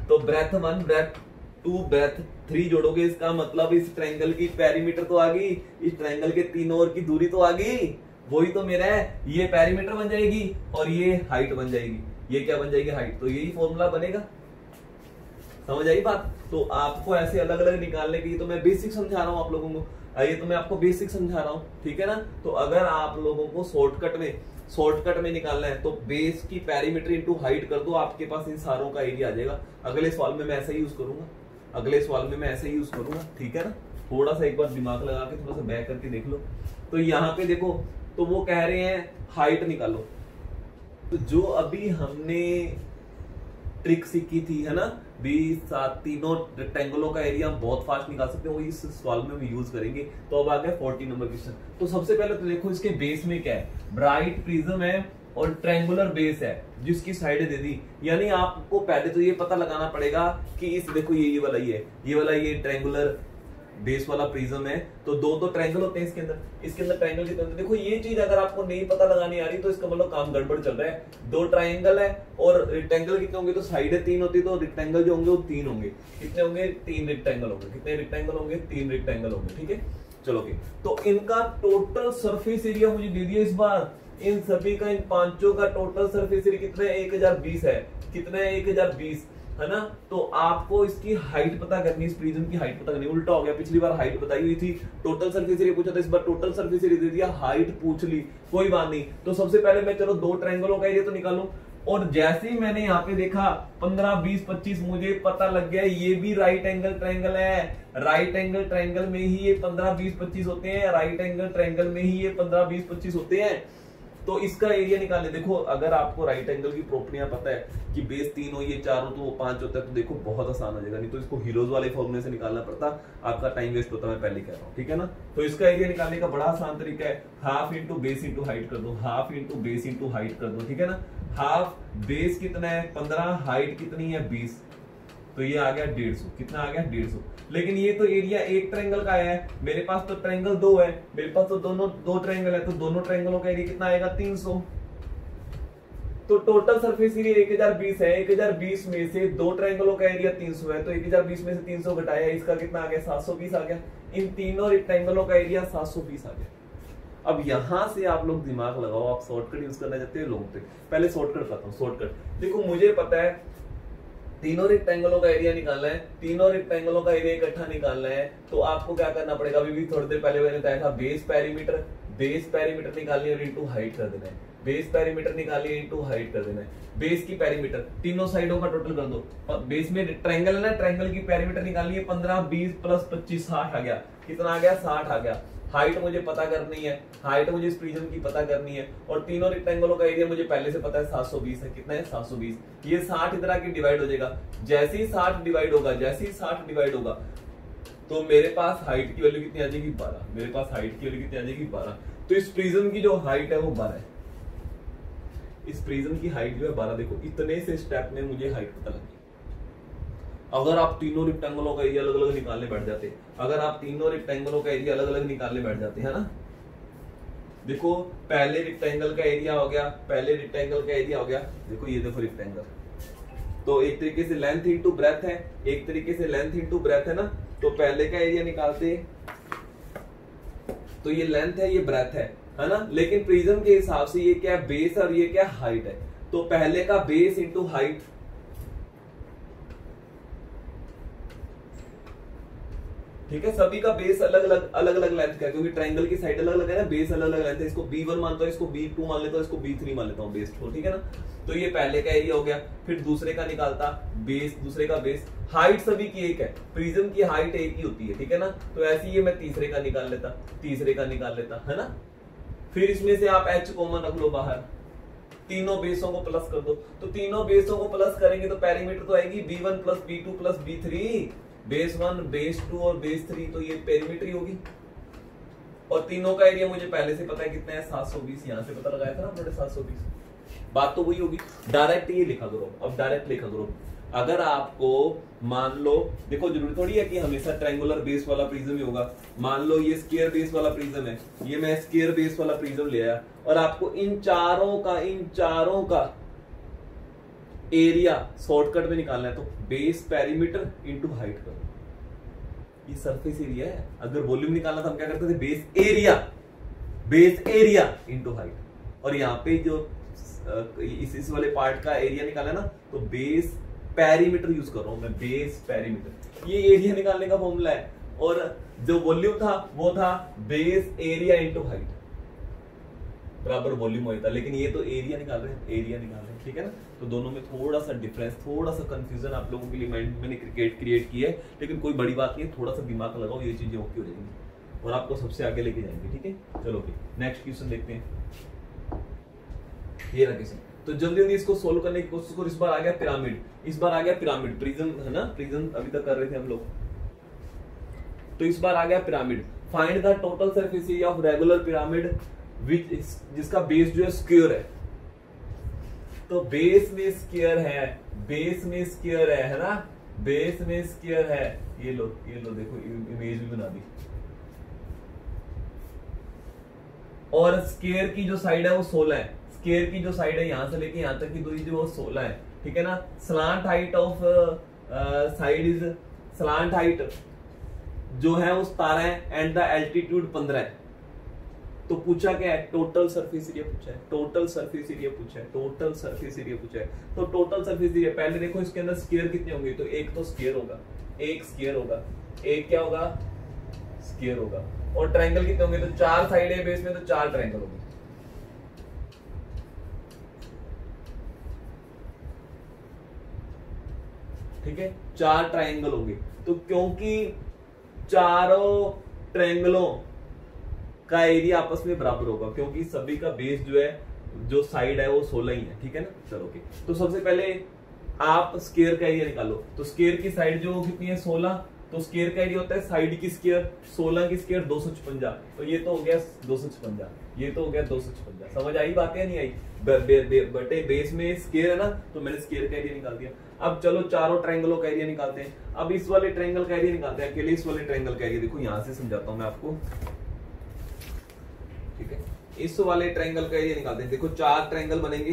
तो ब्रेथ 1 ब्रेथ 2 ब्रेथ 3 जोड़ोगे, इसका मतलब इस ट्रायंगल की पेरीमीटर तो आ गई, इस ट्रायंगल के तीनों ओर की दूरी तो आ गई, वही तो मेरा है, ये पेरीमीटर बन जाएगी और ये हाइट बन जाएगी। ये क्या बन जाएगी, हाइट। तो यही फॉर्मूला बनेगा, समझ आई बात। तो आपको ऐसे अलग अलग निकालने के लिए तो मैं बेसिक समझा रहा हूं आप लोगों को, ये तो मैं आपको बेसिक समझा रहा हूं, ठीक है ना। तो अगर आप लोगों को शॉर्टकट में निकालना है तो बेस की पेरीमीटर इनटू हाइट कर दो, आपके पास इन सारों का एरिया आ जाएगा। अगले सवाल में मैं ऐसा ही यूज करूंगा, अगले सवाल में मैं ऐसे ही यूज करूंगा, ठीक है ना। थोड़ा सा एक बार दिमाग लगा के थोड़ा सा बैक करके देख लो। तो यहाँ पे देखो, तो वो कह रहे हैं हाइट निकालो, तो जो अभी हमने ट्रिक सीखी थी है ना, भी तीनों रेक्टेंगलों का एरिया हम बहुत फास्ट निकाल सकते हैं, वो इस सवाल में हम यूज करेंगे। तो अब आ गया 40 नंबर क्वेश्चन। तो सबसे पहले तो देखो इसके बेस में क्या है, ब्राइट प्रिज्म है और ट्रायंगुलर बेस है जिसकी साइडें दे दी। यानी आपको पहले तो ये पता लगाना पड़ेगा कि इस देखो ये वाला ये ट्रायंगुलर बेस वाला प्रिज्म है, तो दो ट्रायंगल होते हैं इसके अंदर ट्रायंगल कितने होते हैं। देखो ये चीज अगर आपको नहीं पता लगानी आ रही तो इसका मतलब काम गड़बड़ चल रहा है। 2 ट्रायंगल है और रेक्टेंगल कितने होंगे, तो साइडें 3 होती, तो रेक्टेंगल जो होंगे वो 3 होंगे। कितने होंगे, 3 रेक्टेंगल होंगे। कितने रेक्टेंगल होंगे, 3 रेक्टेंगल होंगे, ठीक है। चलो ओके, तो इनका टोटल सरफेस एरिया मुझे दे दिया इस बार, इन सभी का, इन पांचों का टोटल सरफेस एरिया कितना है, 1020 है। कितना है, 1020 है ना। तो आपको इसकी हाइट पता करनी, इस प्रिज्म की हाइट पता करनी। उल्टा हो गया, पिछली बार हाइट बताई हुई थी, टोटल सरफेस एरिया पूछा था, इस बार टोटल सरफेस एरिया दे दिया, हाइट पूछ ली, कोई बात नहीं। तो सबसे पहले मैं चलो 2 ट्रायंगलों का एरिया तो निकालूं, और जैसे ही मैंने यहाँ पे देखा 15 20 25, मुझे पता लग गया ये भी राइट एंगल ट्रायंगल है। राइट एंगल ट्रायंगल में ही ये 15 20 25 होते हैं, राइट एंगल ट्रायंगल में ही ये 15 20 25 होते हैं। तो इसका एरिया निकालने, देखो अगर आपको राइट एंगल की प्रॉपर्टियां पता है कि बेस 3 हो, ये 4 हो, तो वो 5 होता है, तो देखो बहुत आसान हो जाएगा। नहीं तो इसको हीरोज वाले फॉर्मूले से निकालना पड़ता, आपका टाइम वेस्ट होता, मैं पहले कह रहा हूँ, ठीक है ना। तो इसका एरिया निकालने का बड़ा आसान तरीका है, half into base into height कर दो, half into base into height कर दो, ठीक है ना। हाफ बेस कितना है 15, हाइट कितनी है 20, तो ये आ गया 150। कितना आ गया 150। लेकिन ये तो एरिया एक ट्रायंगल का आया है, मेरे पास तो ट्रायंगल 2 है, मेरे पास तो दोनों 2 ट्रायंगल है, तो दोनों ट्रायंगलों का एरिया कितना आएगा 300। तो टोटल सरफेस एरिया 1020 है, 1020 में से 2 ट्रायंगलों का एरिया 300 है, तो 1020 में से 300 घटाया, इसका कितना आ गया 720 आ गया। इन तीनों रेक्टेंगलों का एरिया 720 आ गया। अब यहां से आप लोग दिमाग लगाओ, आप शॉर्टकट यूज करना चाहते हो लॉन्ग ट्रिक, पहले शॉर्टकट बताता हूं। शॉर्टकट देखो, मुझे पता है तीनों रेक्टेंगलों का एरिया निकालना है, तीनों रेक्टेंगलों का एरिया इकट्ठा निकालना है, तो आपको क्या करना पड़ेगा, अभी भी थोड़ी देर पहले मैंने बताया था, बेस पेरीमीटर निकालनी है और इनटू हाइट कर देना है। बेस पेरीमीटर निकालिए इनटू हाइट कर देना है। बेस की पेरीमीटर तीनों साइडों का टोटल कर दो, बेस में ट्रायंगल है ना, ट्रायंगल की पेरीमीटर निकालनी है, 15 20 प्लस 25 60 आ गया। कितना आ गया 60 आ गया। हाइट मुझे पता करनी है, हाइट मुझे इस प्रिज्म की पता करनी है, और तीनों रेक्टेंगलों का एरिया मुझे पहले से पता है 720 है। कितना है 720। ये 60 इधर आके डिवाइड हो जाएगा, जैसे ही 60 डिवाइड होगा तो मेरे पास हाइट की वैल्यू कितनी आ जाएगी 12। मेरे पास हाइट की वैल्यू कितनी आ जाएगी 12। तो इस प्रिज्म की जो हाइट है वो 12 है, इस प्रिज्म की हाइट जो है 12। देखो इतने से स्टेप में मुझे हाइट पता लगी। अगर आप तीनों रेक्टेंगलों का एरिया अलग अलग निकालने बैठ जाते, है ना, देखो पहले रेक्टेंगल का एरिया हो गया, देखो ये देखो रेक्टेंगल, तो एक तरीके से लेंथ इंटू ब्रेथ है, ना। तो पहले का एरिया निकालते, तो ये लेंथ है, ये ब्रेथ है, है ना। लेकिन प्रिज्म के हिसाब से ये क्या है, बेस और ये क्या हाइट है। तो पहले का बेस इंटू हाइट, ठीक है। सभी का बेस अलग अलग लेंथ का है, क्योंकि ट्रायंगल की साइड अलग अलग है ना, बेस अलग अलग लेंथ है। इसको B1 मानता हूं, इसको B2 मान लेता हूं, इसको B3 मान लेता हूं, बेस को, ठीक है ना। तो ये पहले का एरिया हो गया। फिर दूसरे का निकालता बेस, दूसरे का बेस, हाइट सभी की एक है, प्रिज्म की हाइट एक ही होती है, ठीक है ना। तो ऐसे ही मैं तीसरे का निकाल लेता, तीसरे का निकाल लेता, है ना। फिर इसमें से आप H कॉमन रख लो बाहर, तीनों बेसों को प्लस कर दो। तो तीनों बेसों को प्लस करेंगे तो पेरीमीटर तो आएगी B1 plus B2 plus B3, base 1 base 2 और बेस 3, तो ये पेरीमीटर होगी। और तीनों का एरिया मुझे पहले से पता है कितना है, 720, यहां से पता लगाया था ना हमने 720, बात तो वही होगी। डायरेक्ट ये लिखा करो, अब डायरेक्ट लिखा करो। अगर आपको मान लो, देखो जरूरी थोड़ी है कि हमेशा ट्रायंगुलर बेस वाला प्रिज्म ही होगा। मान लो ये स्क्वायर बेस वाला प्रिज्म है, ये मैं स्क्वायर बेस वाला प्रिज्म ले आया, और आपको इन चारों का एरिया शॉर्टकट में निकालना है, तो बेस पेरीमीटर इंटू हाइट करो, ये सरफेस एरिया है। अगर वॉल्यूम निकालना था हम क्या करते थे, बेस एरिया इंटू हाइट। और यहाँ पे जो इस वाले पार्ट का एरिया निकाला ना, तो बेस पेरीमीटर यूज कर रहा हूं मैं, बेस पेरीमीटर, ये एरिया निकालने का फॉर्मूला है। और जो वॉल्यूम था वो था बेस एरिया इंटू हाइट बराबर वॉल्यूम होता, लेकिन ये तो एरिया निकाल रहे हैं, एरिया निकाल रहे हैं, ठीक है ना। तो दोनों में थोड़ा सा डिफरेंस, थोड़ा सा कंफ्यूजन आप लोगों के लिए मैंने क्रिएट की है, लेकिन कोई बड़ी बात नहीं है, थोड़ा सा दिमाग लगाओ, ये चीजें ओके हो जाएंगी और आपको सबसे आगे लेके जाएंगे, ठीक है। चलो नेक्स्ट क्वेश्चन देखते हैं, ये रहा क्वेश्चन। तो जल्दी जल्दी इसको सोल्व करने की कोशिश करो। इस बार आ गया पिरामिड, इस बार आ गया पिरामिड, प्रिज्म है ना, प्रिज्म अभी तक कर रहे थे हम लोग, तो इस बार आ गया pyramid. Find the total surface area of regular pyramid which, जिसका बेस जो है स्क्वायर है। तो बेस में स्क्वायर है, बेस में स्क्वायर है ना, बेस में स्क्वायर है। ये लो देखो इमेज भी बना दी। और स्क्वायर की जो साइड है वो 16 है, स्क्वायर की जो साइड है यहां से लेके यहां तक की दूरी जो वो 16 है, ठीक है ना। Slant height of side is, slant height जो है वो 17 है एंड द एल्टीट्यूड 15 है। तो पूछा क्या है, टोटल सरफेस एरिया पूछा है, टोटल सरफेस एरिया पूछा है, टोटल सरफेस एरिया पूछा है। तो टोटल सरफेस एरिया पहले देखो इसके अंदर स्क्वायर कितने होंगे, तो एक तो स्क्वायर होगा, एक स्क्वायर होगा, एक क्या होगा, स्क्वायर होगा। और ट्रायंगल कितने होंगे, तो 4 साइड है बेस में, तो 4 ट्रायंगल होंगे, ठीक है, 4 ट्रायंगल होंगे। तो क्योंकि चारों ट्रायंगलों का एरिया आपस में बराबर होगा, क्योंकि सभी का बेस जो है, जो साइड है वो 16 ही है, ठीक है ना। चलो ओके, तो सबसे पहले आप स्क्वायर का एरिया निकालो। तो स्क्वायर की साइड जो कितनी है 16, तो स्क्वायर का एरिया होता है साइड की स्क्वायर, 16 की स्क्वायर 256, तो ये तो हो गया 256, ये तो हो गया 256। समझ आई बात या नहीं आई? बटे बेस में स्क्वायर है ना, तो मैंने स्क्वायर का एरिया निकाल दिया। अब चलो चारों ट्रायंगलों का एरिया निकालते हैं। अब इस वाले ट्रायंगल का एरिया निकालते हैं, अकेले इस वाले ट्रायंगल का एरिया। देखो यहां से समझाता हूं मैं आपको, ठीक है। इस वाले ट्रायंगल का एरिया निकालते हैं। देखो 4 ट्रायंगल बनेंगे,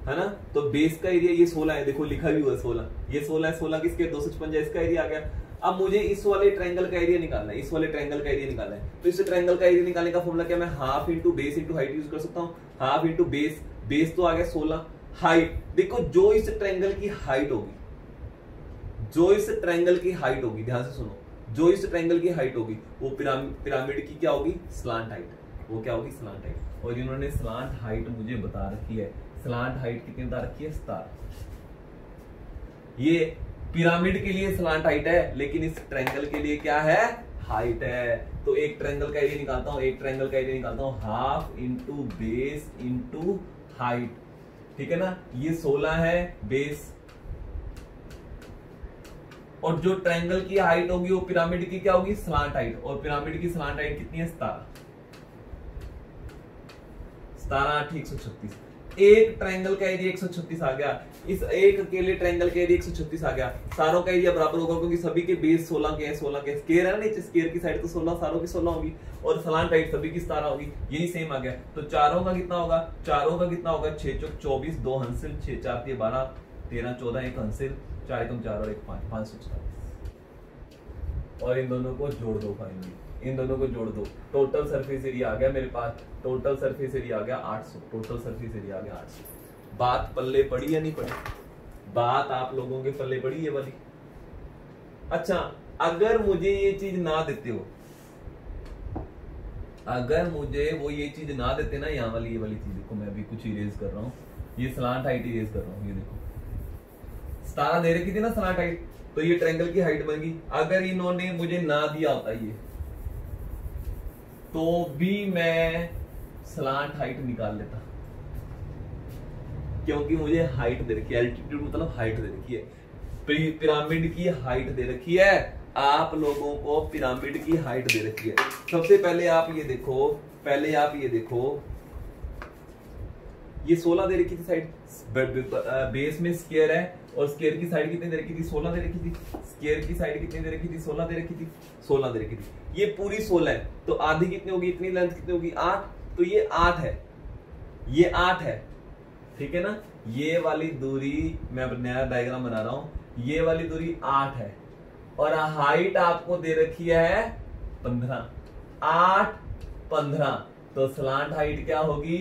है ना। तो बेस का एरिया ये 16 है, देखो लिखा भी हुआ है 16, ये 16 है, 16 किसके 256, इसका एरिया आ गया। अब मुझे इस वाले ट्रायंगल का एरिया निकालना है, इस वाले ट्रायंगल का एरिया निकालना है। तो इस ट्रायंगल का एरिया निकालने का फॉर्मूला क्या, मैं half into base into height use कर सकता हूँ। हाफ इंटू बेस, बेस तो आ गया 16, हाइट देखो जो इस ट्रायंगल की हाइट होगी, जो इस ट्रायंगल की हाइट होगी, ध्यान से सुनो, जो इस ट्रायंगल की हाइट होगी वो पिरामिड की क्या होगी, स्लांट हाइट, वो क्या होगी, स्लांट हाइट। और इन्होंने स्लांट हाइट मुझे बता रखी है, स्लांट हाइट कितनी बता रखी है, 17। ये पिरामिड के लिए स्लांट हाइट है, लेकिन इस ट्रायंगल के लिए क्या है, हाइट है। तो एक ट्रायंगल का एरिया निकालता हूं, एक ट्रायंगल का एरिया निकालता हूं, half into base into height, ठीक है ना। ये 16 है बेस, और जो ट्रायंगल की हाइट होगी वो पिरामिड की क्या होगी, स्लांट हाइट, और पिरामिड की स्लांट हाइट कितनी है, 17, 8 136। एक ट्रायंगल का एरिया 136 आ गया, इस एक अकेले ट्रायंगल का एरिया 136 आ गया। सारों का एरिया बराबर होगा क्योंकि सभी के बेस 16 के हैं, 16 के स्क्वायर है ना, नीचे स्क्वायर की साइड तो 16, सारों की 16 होगी, और स्लांट हाइट सभी की 17 होगी, यही सेम आ गया। तो चारों का कितना होगा, चारों का कितना होगा, 6 चौक 24, 2 हंसिल, 6 4 12, 13 14, 1 हंसिल, 4 एकम 4 और 1 5, 540। और इन दोनों को जोड़ दो फाइनली, इन दोनों को जोड़ दो, टोटल सरफेस एरिया आ गया मेरे पास, टोटल सरफेस एरिया आ गया 800, टोटल सरफेस एरिया आ गया 800। बात पल्ले पड़ी या नहीं पड़ी? बात आप लोगों के पल्ले पड़ी ये वाली? अच्छा, अगर मुझे ये चीज ना देते हो, अगर मुझे वो ये चीज ना देते ना, यहाँ वाली ये वाली चीज देखो, मैं अभी कुछ इरेज कर रहा हूँ, ये स्लांट हाइट इरेज कर रहा हूँ, ये देखो 17 दे रखी थी ना स्लांट हाइट, तो ये ट्रायंगल की हाइट बन गई। अगर इन्होंने मुझे ना दिया होता ये, तो भी मैं स्लांट हाइट निकाल लेता, क्योंकि मुझे हाइट दे रखी है, एल्टीट्यूड मतलब हाइट दे रखी है, पिरामिड की हाइट दे रखी है, आप लोगों को पिरामिड की हाइट दे रखी है। सबसे पहले आप ये देखो, पहले आप ये देखो, ये 16 दे रखी थी साइड, बेस में स्क्वायर है और स्क्वायर की साइड कितनी दे रखी थी? 16 दे रखी थी। स्क्वायर की साइड कितनी दे रखी थी? 16 दे रखी थी, 16 दे रखी थी। ये पूरी 16 है, तो आधी कितनी होगी? इतनी लेंथ कितनी होगी? 8, तो ये 8 है, ये 8 है, ठीक है ना। ये वाली दूरी, मैं अब नया डायग्राम बना रहा हूं, ये वाली दूरी 8 है और हाइट आपको दे रखी है 15, 8 15, तो स्लांट हाइट क्या होगी?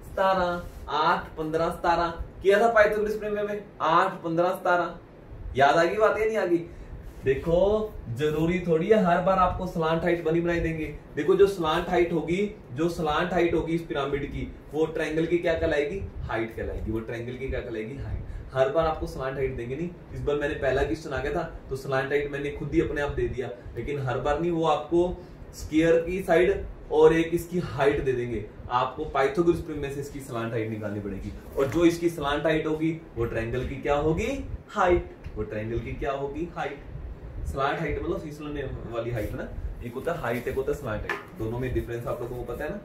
17, 8 15 17 किया था पाइथागोरस प्रमेय में, 8 15 17। याद आ गई बात या नहीं आ गई? देखो जरूरी थोड़ी है हर बार आपको स्लांट हाइट बनी बनाई देंगे। देखो जो स्लांट हाइट होगी, जो स्लांट हाइट होगी इस पिरामिड की, वो ट्रायंगल की क्या कहलाएगी? हाइट कहलाएगी। वो ट्रायंगल की क्या कहलाएगी? हाइट। हर बार आपको स्लांट हाइट देंगे नहीं। इस बार मैंने पहला क्वेश्चन आ गया था तो स्लांट हाइट मैंने खुद ही अपने आप दे दिया, लेकिन हर बार नहीं, वो आपको स्क्वायर की साइड और एक इसकी हाइट दे देंगे। आपको पाइथागोरस प्रमेय से इसकी स्लांट हाइट निकालनी पड़ेगी, और जो इसकी स्लांट हाइट होगी वो ट्रायंगल की क्या होगी? हाइट। वो ट्रायंगल की क्या होगी? हाइट। स्लांट हाइट मतलब फिसलने वाली हाइट ना, एक होता है हाइट, एक होता है स्लांट हाइट, दोनों में डिफरेंस आप लोगों को पता है ना।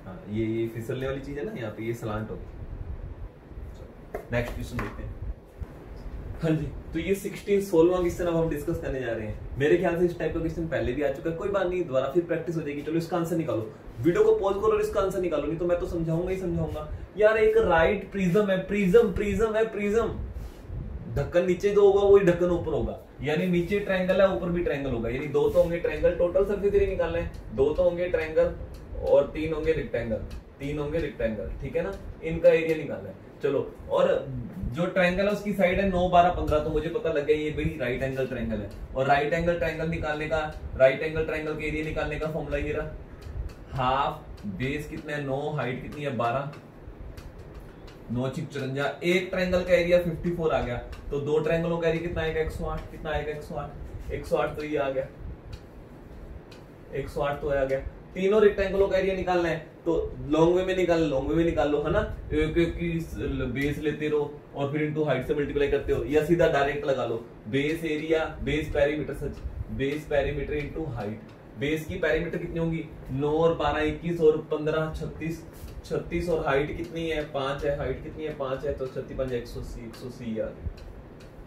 हाँ, ये फिसलने वाली चीज है ना, यहाँ पे ये स्लांट होगी। नेक्स्ट क्वेश्चन देखते हैं। हाँ जी, तो ये 16वां क्वेश्चन अब हम डिस्कस करने जा रहे हैं। मेरे ख्याल से इस टाइप का क्वेश्चन पहले भी आ चुका है, कोई बात नहीं, दोबारा फिर प्रैक्टिस हो जाएगी। चलो इसका आंसर निकालो, वीडियो को पॉज करो और इसका आंसर निकालो, नहीं तो मैं तो समझाऊंगा ही समझाऊंगा। यार एक राइट प्रिज्म है, प्रिज्म है, प्रिज्म, ढक्कन नीचे जो होगा वही ढक्कन ऊपर होगा, यानी नीचे ट्रायंगल है ऊपर भी ट्रायंगल होगा, यानी दो तो होंगे ट्रायंगल, टोटल सरफेस एरिया निकालना है, दो तो होंगे ट्रायंगल और 3 होंगे रेक्टेंगल, 3 होंगे रेक्टेंगल, ठीक है ना। इनका एरिया निकालना है। चलो, और जो ट्रायंगल है उसकी साइड है 9 12 15, तो मुझे पता लग गया ये भाई राइट एंगल ट्रायंगल है। और राइट एंगल ट्रायंगल निकालने का, राइट एंगल ट्रायंगल के एरिया निकालने का फॉर्मूला ये रहा, हाफ बेस कितना है 9, हाइट कितनी है 12, 9 6 54, एक ट्रायंगल का एरिया 54 आ गया, तो दो ट्रायंगलों का एरिया कितना आएगा? 108। कितना आएगा? 108। 108 तो ये आ गया, 108 तो आ गया। तीनों रेक्टेंगलों का एरिया निकालना है, तो लॉन्ग वे में निकाल, लॉन्ग वे में निकाल लो, है ना। बेस लेते रहो और फिर इनटू हाइट से मल्टीप्लाई करते हो, या सीधा डायरेक्ट लगा लो, base area, base perimeter, such base perimeter into height. Base की पेरीमीटर कितनी होगी? 9 और 12 21 और 15 36 और हाइट कितनी है? 5 है। हाइट कितनी है? 5 है, तो 36 5 180 यार।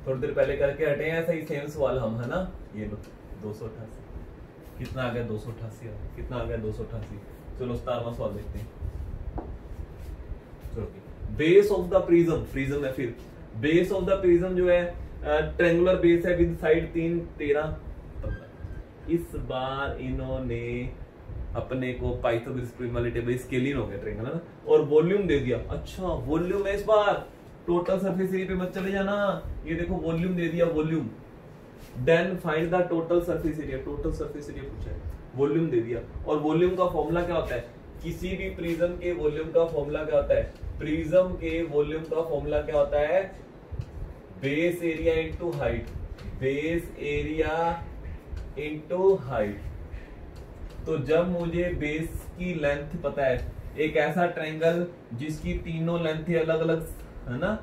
थोड़ी देर पहले करके हटे हैं ऐसा ही सेम सवाल हम, है ना। ये लो 288 कितना आ गया? 288 कितना आ गया? 288। चलो 17वां सवाल देखते हैं। चलो, base of the prism, prism है फिर, बेस ऑफ द प्रिज्म जो है ट्रायंगुलर बेस है विद साइड 3 13 15। इस बार इन्होंने अपने को पाइथागोरस प्रमेय वाली टेबल स्केलिंग हो गया ट्रायंगल, है ना, और वॉल्यूम दे दिया। अच्छा वॉल्यूम है इस बार, टोटल सरफेस एरिया पे मत चले जाना, ये देखो वॉल्यूम दे दिया, volume. Then find the total surface area, total surface area पूछा है, वॉल्यूम दे दिया। और वॉल्यूम का फॉर्मूला क्या होता है? किसी भी प्रिज्म के वॉल्यूम का फॉर्मूला क्या होता है? प्रिज्म के वॉल्यूम का फॉर्मूला क्या होता है? Base area into height, base area into height. तो जब मुझे बेस की लेंथ पता है, एक ऐसा ट्रायंगल जिसकी तीनों लेंथ अलग अलग, है ना,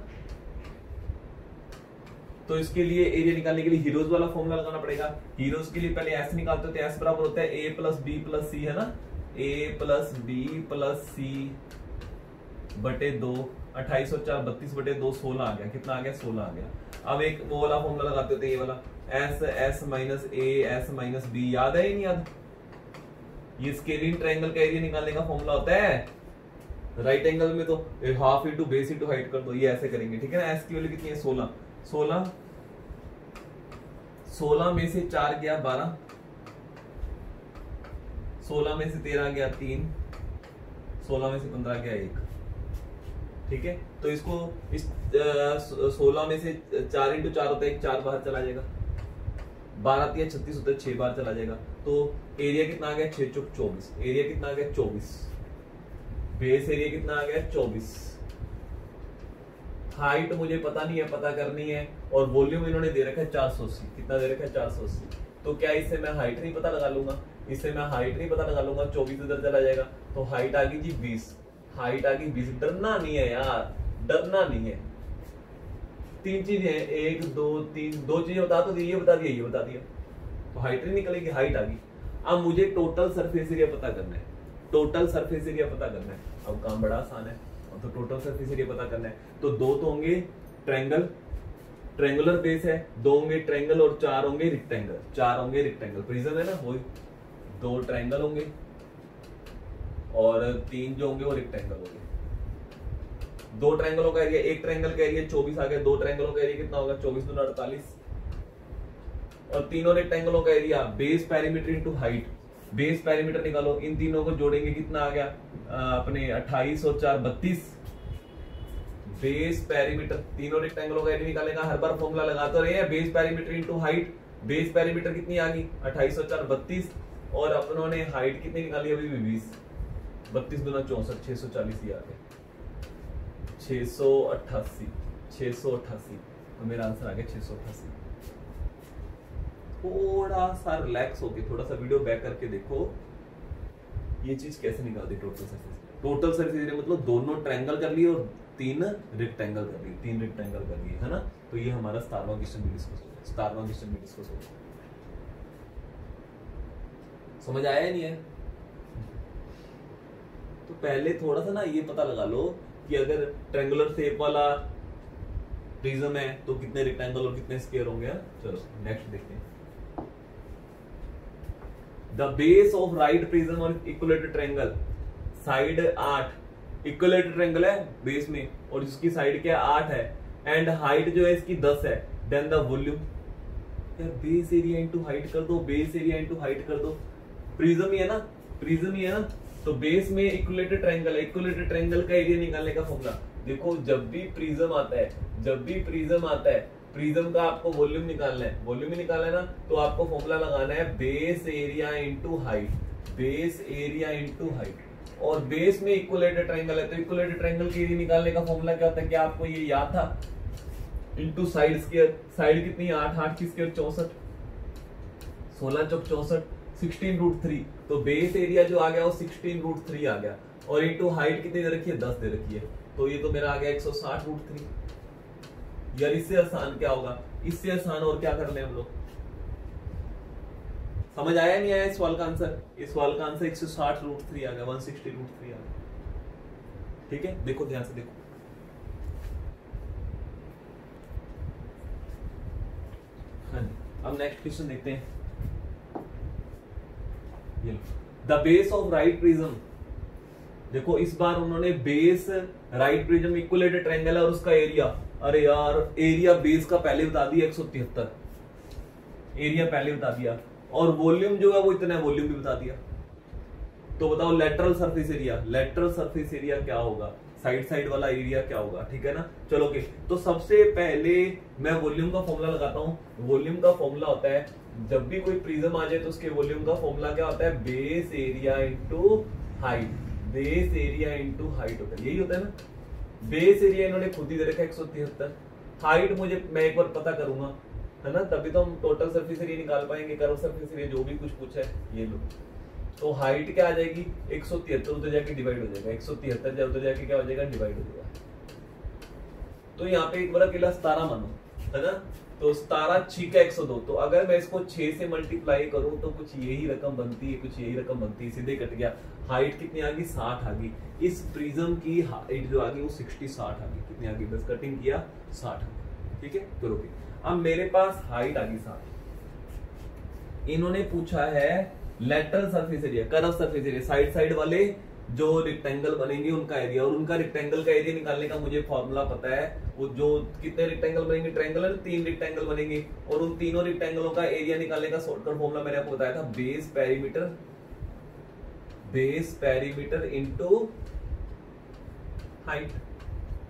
तो इसके लिए एरिया निकालने के लिए हीरोज वाला फॉर्मूला लगाना पड़ेगा। हीरोज के लिए पहले एस निकालते होते हैं, एस बराबर होता है ए प्लस बी प्लस सी, है ना, ए प्लस बी प्लस सी बटे 2, 28 और 4 32 बटे 2 16 आ गया। कितना आ गया? 16 आ गया। अब एक वो वाला फॉर्मूला लगाते होते हैं, ये वाला S S minus A S minus B, याद है? नहीं याद? ये स्केलिंग ट्रायंगल का एरिया निकालने का फॉर्मूला होता है। राइट एंगल में तो half into base into height कर दो, ये ऐसे करेंगे, ठीक है ना। एस की वैल्यू कितनी है? 16 16 16 में से 4 गया 12, 16 में से 13 गया 3, 16 में से 15 गया 1। ठीक है, तो इसको इस 16 में से 4 इंटू 4 होता है, 4 बाहर चला जाएगा, 12 या 36 होता है, 6 बार चला जाएगा। तो एरिया कितना आ गया, 6 चौक 24। एरिया कितना आ गया, 24। बेस एरिया कितना आ गया, 24। हाइट मुझे पता नहीं है, पता करनी है। और वॉल्यूम इन्होंने दे रखा है 480। कितना दे रखा है, 480। तो क्या इससे मैं हाइट नहीं पता लगा लूंगा, इससे मैं हाइट नहीं पता लगा लूंगा, 24 इधर चला जाएगा, तो हाइट आ गई जी 20। हाइट आ गई 20। डरना नहीं है यार, डरना नहीं है। 3 चीजें हैं, 1 2 3, 2 चीजें बता तो दी, ये बता दिया, ये बता दिया, तो हाइट नहीं निकलेगी, हाइट आ गई। अब मुझे टोटल सरफेस एरिया पता करना है, टोटल सरफेस एरिया पता करना है। अब काम बड़ा आसान है, तो टोटल सरफेस एरिया पता करना है। तो 2 तो होंगे ट्रायंगल, ट्रायंगुलर बेस है, 2 होंगे ट्रायंगल और 4 होंगे रेक्टेंगल। 4 होंगे रेक्टेंगल, प्रिज्म है ना, वही 2 ट्रायंगल होंगे और 3 जो होंगे वो रेक्टेंगल होंगे। 2 ट्रायंगलों का एरिया, एक ट्रायंगल का एरिया 24 आ गया, 2 ट्रायंगलों का एरिया कितना होगा, 24 दूना 48। और तीनों रेक्टेंगलों का area, base perimeter into height, base perimeter निकालो, इन तीनों को जोड़ेंगे कितना आ गया, अपने 28 और 4 32। बेस पेरीमीटर, तीनों रेक्टेंगलों का एरिया निकालेगा, हर बार फॉर्मूला लगाते रहे हैं, base perimeter into height. Base perimeter कितनी आ गई, 28 और 4 32। और अपनों ने हाइट कितनी निकाली अभी भी 20, 32 दूना 64, 640 ही आ गया, 688, 688। तो मेरा आंसर आ गया 688। थोड़ा सा रिलैक्स होके थोड़ा सा वीडियो बैक करके देखो ये चीज कैसे निकालती total surface. Total surface area मतलब दोनों ट्रायंगल कर लिए और 3 रेक्टेंगल कर लिए, 3 रेक्टेंगल कर लिए, है ना। तो ये हमारा स्टारवा क्वेश्चन भी डिस्कस हो गया, स्टारवा क्वेश्चन भी डिस्कस हो गया। समझ आया नहीं है? तो पहले थोड़ा सा ना ये पता लगा लो कि अगर ट्रायंगुलर शेप वाला प्रिज्म है तो कितने रेक्टेंगल और कितने स्क्वायर होंगे। चलो नेक्स्ट देखते हैं। The base of right prism और equilateral triangle, side 8, equilateral triangle है बेस में और इसकी साइड क्या 8 है, एंड हाइट जो है इसकी 10 है। देन द वॉल्यूम, यार बेस एरिया इनटू हाइट कर दो, बेस एरिया इनटू हाइट कर दो, प्रिज्म ही है ना, प्रिज्म ही है ना। तो बेस में इक्विलेटरल ट्रायंगल है, इक्विलेटरल ट्रायंगल का एरिया निकालने का फॉर्मूला देखो, जब भी प्रिज्म आता है, जब भी प्रिज्म आता है, प्रिज्म का आपको वॉल्यूम निकालना है, वॉल्यूम ही निकालना है ना, तो आपको फॉर्मूला लगाना है base area into height, base area into height. और बेस में इक्विलेटरल ट्रायंगल है तो इक्विलेटरल ट्रायंगल के एरिया निकालने का फॉर्मूला क्या होता है, क्या आपको ये याद था, इनटू साइड स्क्वायर। साइड कितनी 8, 8 की स्क्वायर 64, 16 चौक 64, 16√3। तो बेस एरिया जो आ गया वो 16√3 आ गया, और इनटू हाइट कितनी दे रखी है, 10 दे रखी है, तो ये तो मेरा आ गया 160√3। यार इससे आसान क्या होगा, इससे आसान और क्या कर ले हम लोग। समझ आया नहीं आया इस सवाल का आंसर? इस सवाल का आंसर 160√3 आ गया, 160√3 आ गया। ठीक है, देखो ध्यान से देखो। हाँ जी, अब नेक्स्ट क्वेश्चन देखते हैं। ये the base of right prism, देखो इस बार उन्होंने base right prism equilateral triangle है और उसका एरिया, अरे यार एरिया बेस का पहले बता दिया 173, एरिया पहले बता दिया, और वॉल्यूम जो है वो इतना है, वॉल्यूम भी बता दिया। तो बताओ lateral surface area, lateral surface area क्या होगा, साइड साइड वाला एरिया क्या होगा, ठीक है ना। चलो ओके, तो सबसे पहले मैं वॉल्यूम का फॉर्मूला लगाता हूं। वॉल्यूम का फॉर्मूला होता है, जब भी कोई प्रिज्म आ जाए तो उसके वॉल्यूम का फॉर्मूला क्या होता है, base area into height, base area into height होता है, यही होता है ना। बेस एरिया इन्होंने खुद ही दे रखा है 173, हाइट मुझे मैं एक बार पता करूंगा, है ना, तभी तो हम टोटल सरफेस एरिया निकाल पाएंगे, कर्व सरफेस एरिया जो भी कुछ पूछा है ये लो। तो हाइट क्या आ जाएगी 173, उधर जाके डिवाइड हो जाएगा, 173 जब उधर जाके क्या हो जाएगा, डिवाइड हो जाएगा। तो यहाँ पे एक बार अकेला 17 मानो, है ना, तो 17 6 का 102। तो अगर मैं इसको 6 से मल्टीप्लाई करूं तो कुछ यही रकम बनती है, कुछ यही रकम बनती है, सीधे कट गया। हाइट कितनी आ गई, 60 आ गई। इस प्रिज्म की हाइट जो आ गई वो 60 60 आ गई, कितनी आ गई, बस कटिंग किया 60। ठीक है, तो रुकिए, अब मेरे पास हाइट आ गई 60, इन्होंने पूछा है lateral surface area, curve surface area, side side वाले जो रेक्टेंगल बनेंगे उनका एरिया, और उनका रेक्टेंगल का एरिया निकालने का मुझे फॉर्मूला पता है। वो जो कितने रेक्टेंगल बनेंगे, ट्रायंगल है 3 रेक्टेंगल बनेंगे, और उन तीनों रेक्टेंगलों का एरिया निकालने का शॉर्टकट फॉर्मूला मैंने आपको बताया था, base perimeter base perimeter into height,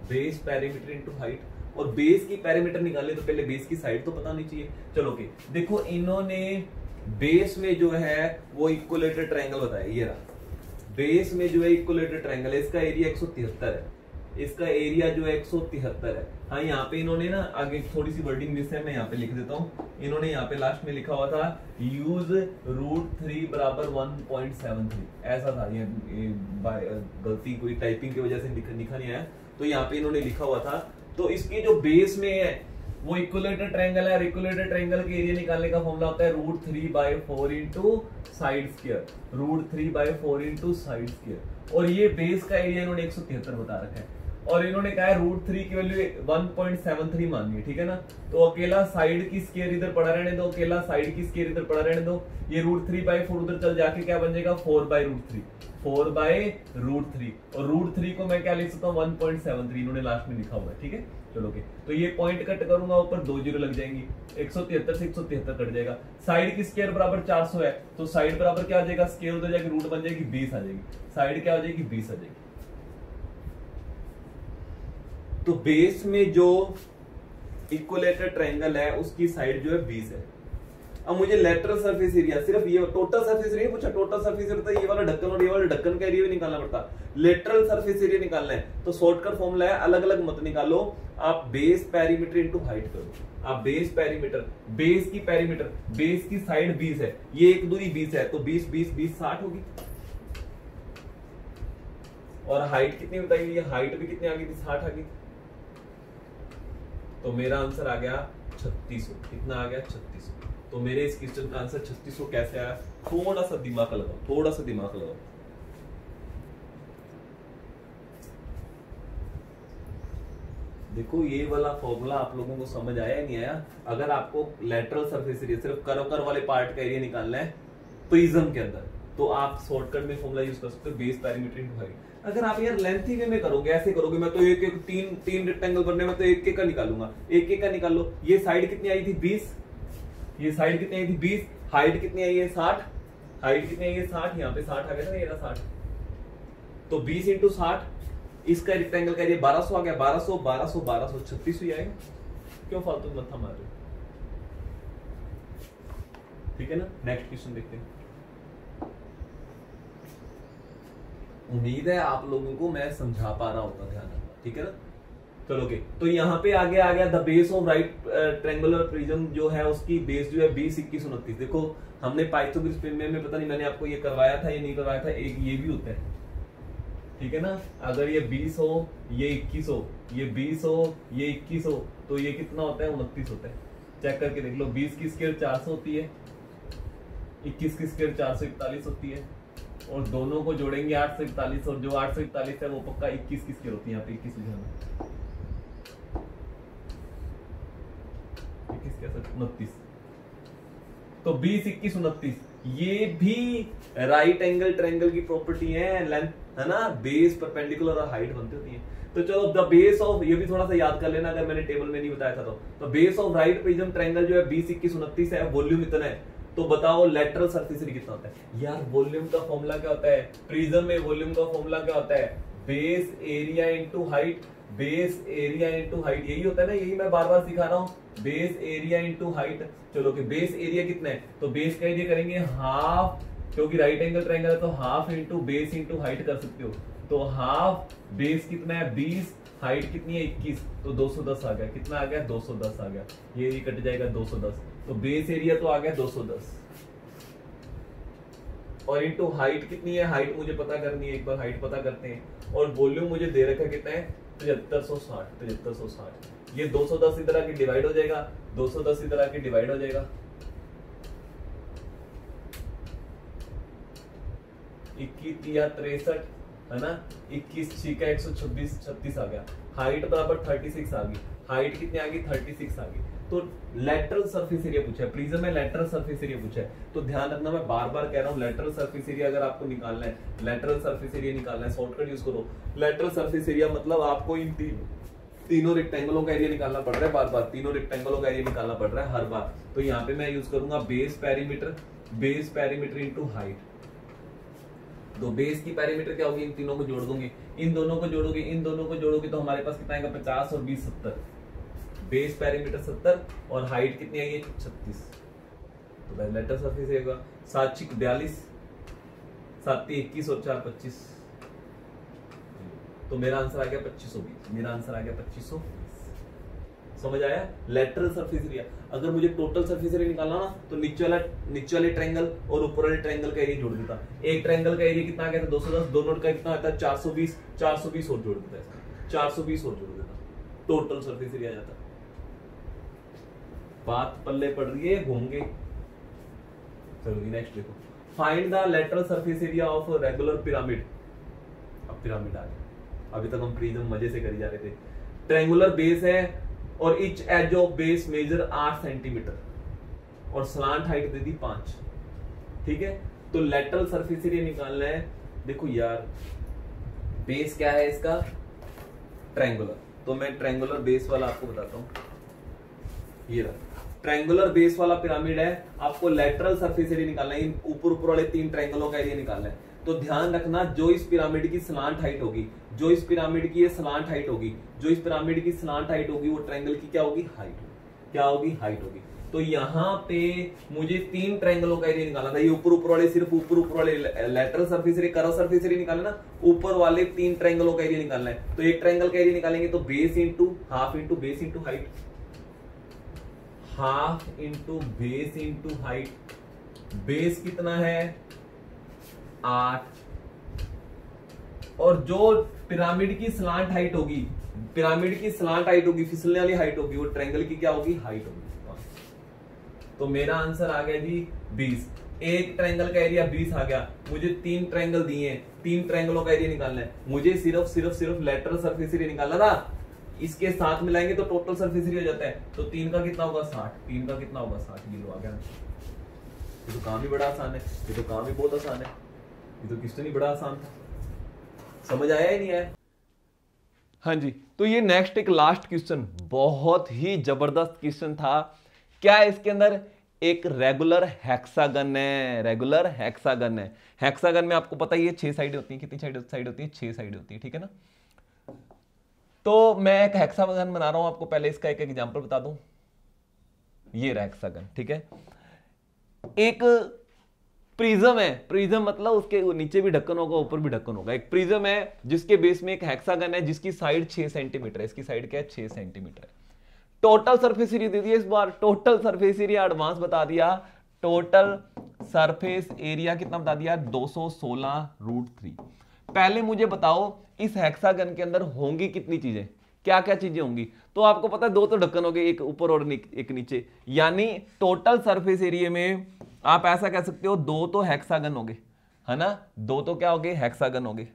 base perimeter into height. और बेस की पेरीमीटर निकाले तो पहले बेस की साइड तो पता होनी चाहिए। चलो ओके, देखो इन्होंने बेस में जो है वो इक्विलेटरल ट्रायंगल बताया, ये रहा बेस में जो है इक्विलेटरल ट्रायंगल है, इसका एरिया 173 है, इसका एरिया जो है 173 है। हाँ यहाँ पे इन्होंने ना आगे थोड़ी सी वर्डिंग मिस है, मैं यहाँ पे लिख देता हूँ। इन्होंने यहाँ पे लास्ट में लिखा हुआ था यूज √3 बराबर 1.73, ऐसा था ये गलती कोई टाइपिंग की वजह से लिखा नहीं आया, तो यहाँ पे इन्होंने लिखा हुआ था। तो इसकी जो बेस में है वो इक्विलेटरल ट्रायंगल है, इक्विलेटरल ट्रायंगल के एरिया निकालने का फॉर्मूला होता है √3/4 into side square, √3/4 into side square. और ये बेस का एरिया इन्होंने 173 बता रखा है, और इन्होंने कहा है √3 की वैल्यू 1.73 माननी है, ठीक है ना। तो अकेला साइड की स्क्वायर इधर पड़ा रहने दो, अकेला साइड की स्क्वायर इधर पड़ा रहने दो। ये √3/4 उधर चल जाके क्या बन जाएगा 4/√3, 4/√3। और √3 को मैं क्या लिख सकता हूँ 1.73, इन्होंने लास्ट में लिखा हुआ है, ठीक है। चलो ओके, तो ये पॉइंट कट करूंगा, ऊपर 2 जीरो लग जाएंगी, 173 से 173 कट जाएगा। साइड की स्क्वायर बराबर 400 है, तो साइड बराबर क्या आ जाएगा, स्क्वायर उधर जाके रूट बन जाएगी 20 आ जाएगी, साइड क्या हो जाएगी 20 आ जाएगी। तो बेस में जो इक्विलेटरल ट्रायंगल है उसकी साइड जो है 20 है। अब मुझे लेटरल सरफेस एरिया, सिर्फ ये टोटल सरफेस एरिया पूछा, टोटल सरफेस एरिया तो ये वाला ढक्कन और ये वाला ढक्कन का एरिया भी निकालना पड़ता, लेटरल सरफेस एरिया निकालना है। तो शॉर्टकट फॉर्मूला है, अलग अलग मत निकालो, आप बेस पेरीमीटर इंटू हाइट करो। आप बेस पेरीमीटर, बेस की पेरीमीटर, बेस की साइड 20 है, ये एक दूरी 20 है, तो 20 20 20 60 होगी। और हाइट कितनी बताई, ये हाइट भी कितनी आ गई थी, 60 आ गई। तो मेरा आंसर आ गया 3600। कितना आ गया 3600। तो मेरे इस क्वेश्चन का आंसर 3600 कैसे आया, थोड़ा सा दिमाग लगाओ, थोड़ा सा दिमाग लगाओ। देखो ये वाला फॉर्मूला आप लोगों को समझ आया या नहीं आया। अगर आपको लेटरल सरफेस एरिया, सिर्फ कर्व वाले पार्ट का एरिया निकालना है प्रिज्म के अंदर, तो आप शॉर्टकट में फॉर्मूला यूज कर सकते हो, बेस पेरीमीटर इंटू हाइट। अगर आप यार लेंथी वे में करोगे, ऐसे करोगे, मैं तो एक तीन रेक्टेंगल बनने में तो एक का निकालूंगा, एक का निकाल लो। ये साइड कितनी आई थी 20, ये साइड कितनी आई थी 20, हाइट कितनी आई है 60, हाइट कितनी आई है 60, यहाँ पे 60 आ गया था, ये 60। तो 20 इंटू 60, इसका रेक्टेंगल का एरिया 1200 आ गया, 1200 1200 1200 3600 ही आएगा। क्यों फालतू मत्था मार रहे हो, ठीक है ना। नेक्स्ट क्वेश्चन देखते हैं। उम्मीद है आप लोगों को मैं समझा पा रहा होगा, ध्यान रखना, ठीक है ना। चलो ओके, तो यहाँ पे आगे आ गया the base of right triangular prism जो है उसकी बेस जो है 20 21 29। देखो हमने पाइथागोरस प्रमेय में, पता नहीं मैंने आपको ये करवाया था या नहीं करवाया था, एक ये भी होता है, ठीक है ना। अगर ये 20 हो, ये 21 हो, ये 20 हो, ये 21 हो, तो ये कितना होता है 29 होता है। चेक करके देख लो, 20 की स्क्वायर 400 होती है, 21 की स्क्वायर 441 होती है, और दोनों को जोड़ेंगे 841, और जो 841 है वो पक्का 21 की स्क्वायर होती है। यहाँ पे 21 लिखा है, 21 क्या 29। तो 20 21 29 ये भी राइट एंगल ट्रायंगल की प्रॉपर्टी है, लेंथ है ना, बेस परपेंडिकुलर और हाइट बनती होती है। तो चलो द बेस ऑफ, ये भी थोड़ा सा याद कर लेना अगर मैंने टेबल में नहीं बताया था तो base of right prism triangle जो है 20 21 29 है, वॉल्यूम इतना है। तो बताओ लेटरल सरफेस एरिया कितना होता है। यार वॉल्यूम का फॉर्मूला क्या होता है, प्रिज्म में वॉल्यूम का फॉर्मूला क्या होता है, base area into height, base area into height, यही होता है ना, यही मैं बार बार सिखा रहा हूं, बेस एरिया इनटू हाइट। चलो कि बेस एरिया कितना है, तो बेस का एरिया करेंगे हाफ, क्योंकि राइट एंगल ट्रायंगल है तो half into base into height कर सकते हो। तो हाफ बेस कितना है 20, हाइट कितनी है 21, तो 210 आ गया। कितना आ गया 210 आ गया, ये कट जाएगा 210। तो बेस एरिया तो आ गया 210, और इंटू हाइट कितनी है, हाइट मुझे पता करनी है, एक बार हाइट पता करते हैं। और वॉल्यूम मुझे दे रखा कितना है 7360। ये 210 इधर आके डिवाइड हो जाएगा, 210 इधर आके डिवाइड हो जाएगा, 21 या 63 है ना, 21 6 126 36 आ गया। हाइट बराबर 36 आ गई, हाइट कितनी आ गई 36 आ गई। तो लेटरल सरफेस एरिया पूछा है, प्रिज्म में लेटरल सरफेस एरिया पूछा है। तो ध्यान रखना, मैं बार बार कह रहा हूं, लेटरल सरफेस एरिया अगर आपको निकालना है, लेटरल सरफेस एरिया निकालना है, शॉर्टकट यूज करो। लेटरल सरफेस एरिया मतलब आपको इन तीनों रेक्टेंगलों का एरिया निकालना पड़ रहा है, बार बार तीनों रेक्टेंगलों का एरिया निकालना पड़ रहा है हर बार। तो यहाँ पे मैं यूज करूंगा base perimeter, base perimeter into height, तो बेस की पैरामीटर क्या होगी, इन तीनों को जोड़ दूंगी, इन दोनों को जोड़ोगे, इन दोनों को जोड़ोगे तो हमारे पास कितना आएगा 50 और 20 70। बेस पैरामीटर 70 और हाइट कितनी आएगी 36। तो लेटर सरफेस होगा 7 6 42, 7 21 और 4 25। तो मेरा आंसर आ गया 2520। मेरा आंसर आ गया 2520। समझ आया? Lateral surface area. अगर मुझे टोटल सरफेस एरिया निकालना ना तो नीचे वाले ट्रायंगल और ऊपर वाले ट्रायंगल का एरिया जोड़ देता। एक ट्रायंगल का एरिया कितना आ गया था 210, दोनों का कितना आता है 420, 420 और जोड़ देता है, 420 और जोड़ देता, टोटल सरफेस एरिया आ जाता। बात पल्ले पड़ रही है, घूम गए। चलो नेक्स्ट देखो, find the lateral surface area of regular pyramid. अब पिरामिड आ गया। अभी तक हम प्रिज्म मजे से कर जा रहे थे। ट्रायंगुलर बेस है और each edge of base measure 8 centimetre और स्लांट हाइट दे दी 5। ठीक है, तो लेटरल सरफेस एरिया निकालना है। देखो यार, बेस क्या है इसका ट्रायंगुलर, तो मैं ट्रायंगुलर बेस वाला आपको बताता हूं। ये रहा ट्रायंगुलर बेस वाला पिरामिड है, आपको लेटरल सरफेस एरिया निकालना है। ऊपर वाले 3 ट्रायंगलों का एरिया निकालना है। तो ध्यान रखना, जो इस पिरामिड की स्लांट हाइट होगी, जो इस पिरामिड की ये स्लांट हाइट होगी, जो इस पिरामिड की स्लांट हाइट होगी, वो ट्रायंगल की क्या होगी हाइट, क्या होगी हाइट होगी। तो यहाँ पे मुझे 3 ट्रायंगलों का एरिया निकालना था। ये ऊपर वाले, सिर्फ ऊपर वाले lateral surface area, curve surface area निकालना ना, ऊपर वाले 3 ट्रायंगलों का एरिया निकालना है। तो एक ट्रायंगल का एरिया निकालेंगे तो base into half into base into height, half into base into height. Base कितना है 8, और जो पिरामिड की स्लांट हाइट होगी, पिरामिड की स्लांट हाइट होगी, फिसलने वाली हाइट होगी, वो ट्रायंगल की क्या होगी हाइट होगी। तो मेरा आंसर आ गया जी 20। एक ट्रायंगल का एरिया 20 आ गया। मुझे 3 ट्रायंगल दिए हैं, 3 ट्रायंगलों का एरिया निकालना है। मुझे सिर्फ लेटरल सरफेस एरिया निकालना था। इसके साथ मिलाएंगे तो टोटल सरफेस एरिया हो जाता है। तो 3 का कितना होगा 60, 3 का कितना होगा 60। ये लो आ गया। ये तो काम ही बड़ा आसान है, ये तो काम ही बहुत आसान है, ये तो क्वेश्चन ही बड़ा आसान था। समझ आया ही नहीं आया? हाँ जी, तो ये नेक्स्ट एक लास्ट क्वेश्चन बहुत ही जबरदस्त क्वेश्चन था। क्या है इसके अंदर? एक रेगुलर हेक्सागन है, रेगुलर हेक्सागन है। हेक्सागन में आपको पता ही है 6 साइड होती है। कितनी साइड होती है 6 साइड होती है, ठीक है ना। तो मैं एक हेक्सागन बना रहा हूं आपको, पहले इसका एक एग्जांपल बता दूं। ये रहा हेक्सागन, ठीक है। एक प्रिज्म है, प्रिज्म मतलब उसके नीचे भी ढक्कन होगा, ऊपर भी ढक्कन होगा। एक प्रिज्म है जिसके बेस में एक हेक्सागन है, जिसकी साइड 6 सेंटीमीटर है। इसकी साइड क्या है 6 सेंटीमीटर है। टोटल सरफेस एरिया दे दिया इस बार, टोटल सरफेस एरिया एडवांस बता दिया। टोटल सरफेस एरिया कितना बता दिया 216√3। पहले मुझे बताओ इस हेक्सागन के अंदर होंगी कितनी चीजें, क्या क्या चीजें होंगी। तो आपको पता है 2 तो ढक्कन हो गए, एक ऊपर और एक नीचे, यानी टोटल सरफेस एरिया में आप ऐसा कह सकते हो 2 तो हेक्सागन हो गए, है ना। 2 तो क्या हो गए हेक्सागन हो गए,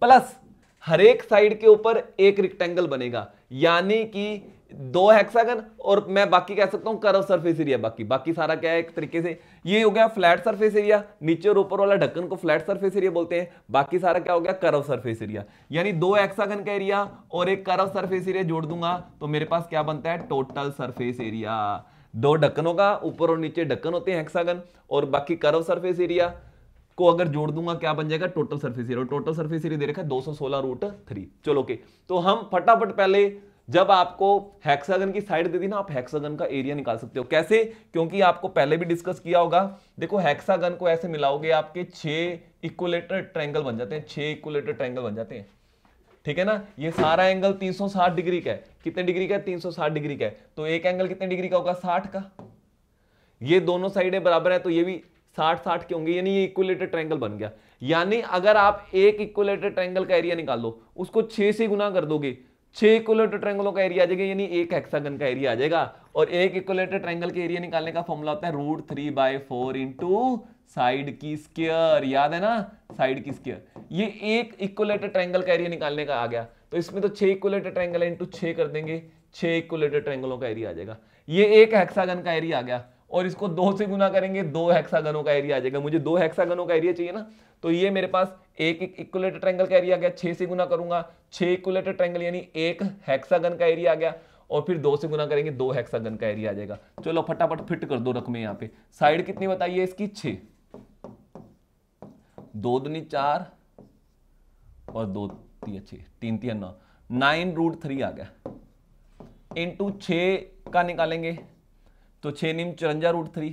प्लस हर एक साइड के ऊपर एक रेक्टेंगल बनेगा, यानी कि 2 हेक्सागन और मैं बाकी कह सकता हूं कर्व सरफेस एरिया। बाकी सारा क्या है एक तरीके से, ये हो गया फ्लैट सरफेस एरिया, नीचे और ऊपर वाला ढक्कन को फ्लैट सरफेस एरिया बोलते हैं। बाकी सारा क्या हो गया कर्व सरफेस एरिया। यानी 2 हेक्सागन का एरिया और एक कर्व सरफेस एरिया जोड़ दूंगा तो मेरे पास क्या बनता है टोटल सरफेस एरिया। 2 ढक्कनों का ऊपर और नीचे ढक्कन होते हैं हेक्सागन, और बाकी कर्व सरफेस एरिया को अगर जोड़ दूंगा क्या बन जाएगा total surface area. Total surface area दे रखा है 216√3। चलो ओके, तो हम फटाफट पहले, जब आपको हेक्सागन की साइड दे दी ना, आप हेक्सागन का एरिया निकाल सकते हो। कैसे? क्योंकि आपको पहले भी डिस्कस किया होगा। देखो हेक्सागन को ऐसे मिलाओगे, आपके 6 इक्विलेटरल ट्रायंगल बन जाते हैं, 6 इक्विलेटरल ट्रायंगल बन जाते हैं, ठीक है ना। ये सारा एंगल 360 डिग्री का है। कितने डिग्री का है 360 डिग्री का है। तो एक एंगल कितने डिग्री का होगा 60 का। ये दोनों साइडें बराबर है तो ये भी 60-60 के होंगे, यानी ये इक्विलेटरल ट्रायंगल बन गया। यानी अगर आप एक इक्विलेटरल ट्रायंगल का एरिया निकाल लो, उसको 6 से गुना कर दोगे, 6 इक्विलेटरल ट्रायंगलों का एरिया आ जाएगा, यानी एक हेक्सागन का एरिया आ जाएगा। और एक इक्विलेटरल ट्रायंगल के एरिया निकालने का फॉर्मूला होता है √3/4 इंटू साइड की स्क्वायर। याद है ना, साइड की स्क्वायर। ये एक इक्विलेटरल ट्रायंगल का एरिया निकालने का आ गया। तो इसमें तो 6 इक्विलेटरल ट्रायंगल है, इंटू 6 कर देंगे, 6 इक्विलेटरल ट्रायंगलों का एरिया आ जाएगा। ये एक हेक्सागन का एरिया आ गया, और इसको 2 से गुना करेंगे, 2 हेक्सागनों का एरिया आ जाएगा। मुझे 2 हेक्सागनों का एरिया चाहिए ना, तो ये मेरे पास एक इक्विलेटरल ट्रायंगल का एरिया आ गया। 6 से गुना करूंगा, 6 इक्विलेटरल ट्रायंगल यानी एक हेक्सागन का एरिया आ गया, और फिर 2 से गुना करेंगे, 2 हेक्सागन का एरिया आ जाएगा। चलो फटाफट फिट कर दो रकमें। यहाँ पे साइड कितनी बताइए इसकी 6, 2 दूनी 4 और 2 3 6, 3 3 9, 9√3 आ गया। इंटू 6 का निकालेंगे तो 6 निम 54√3।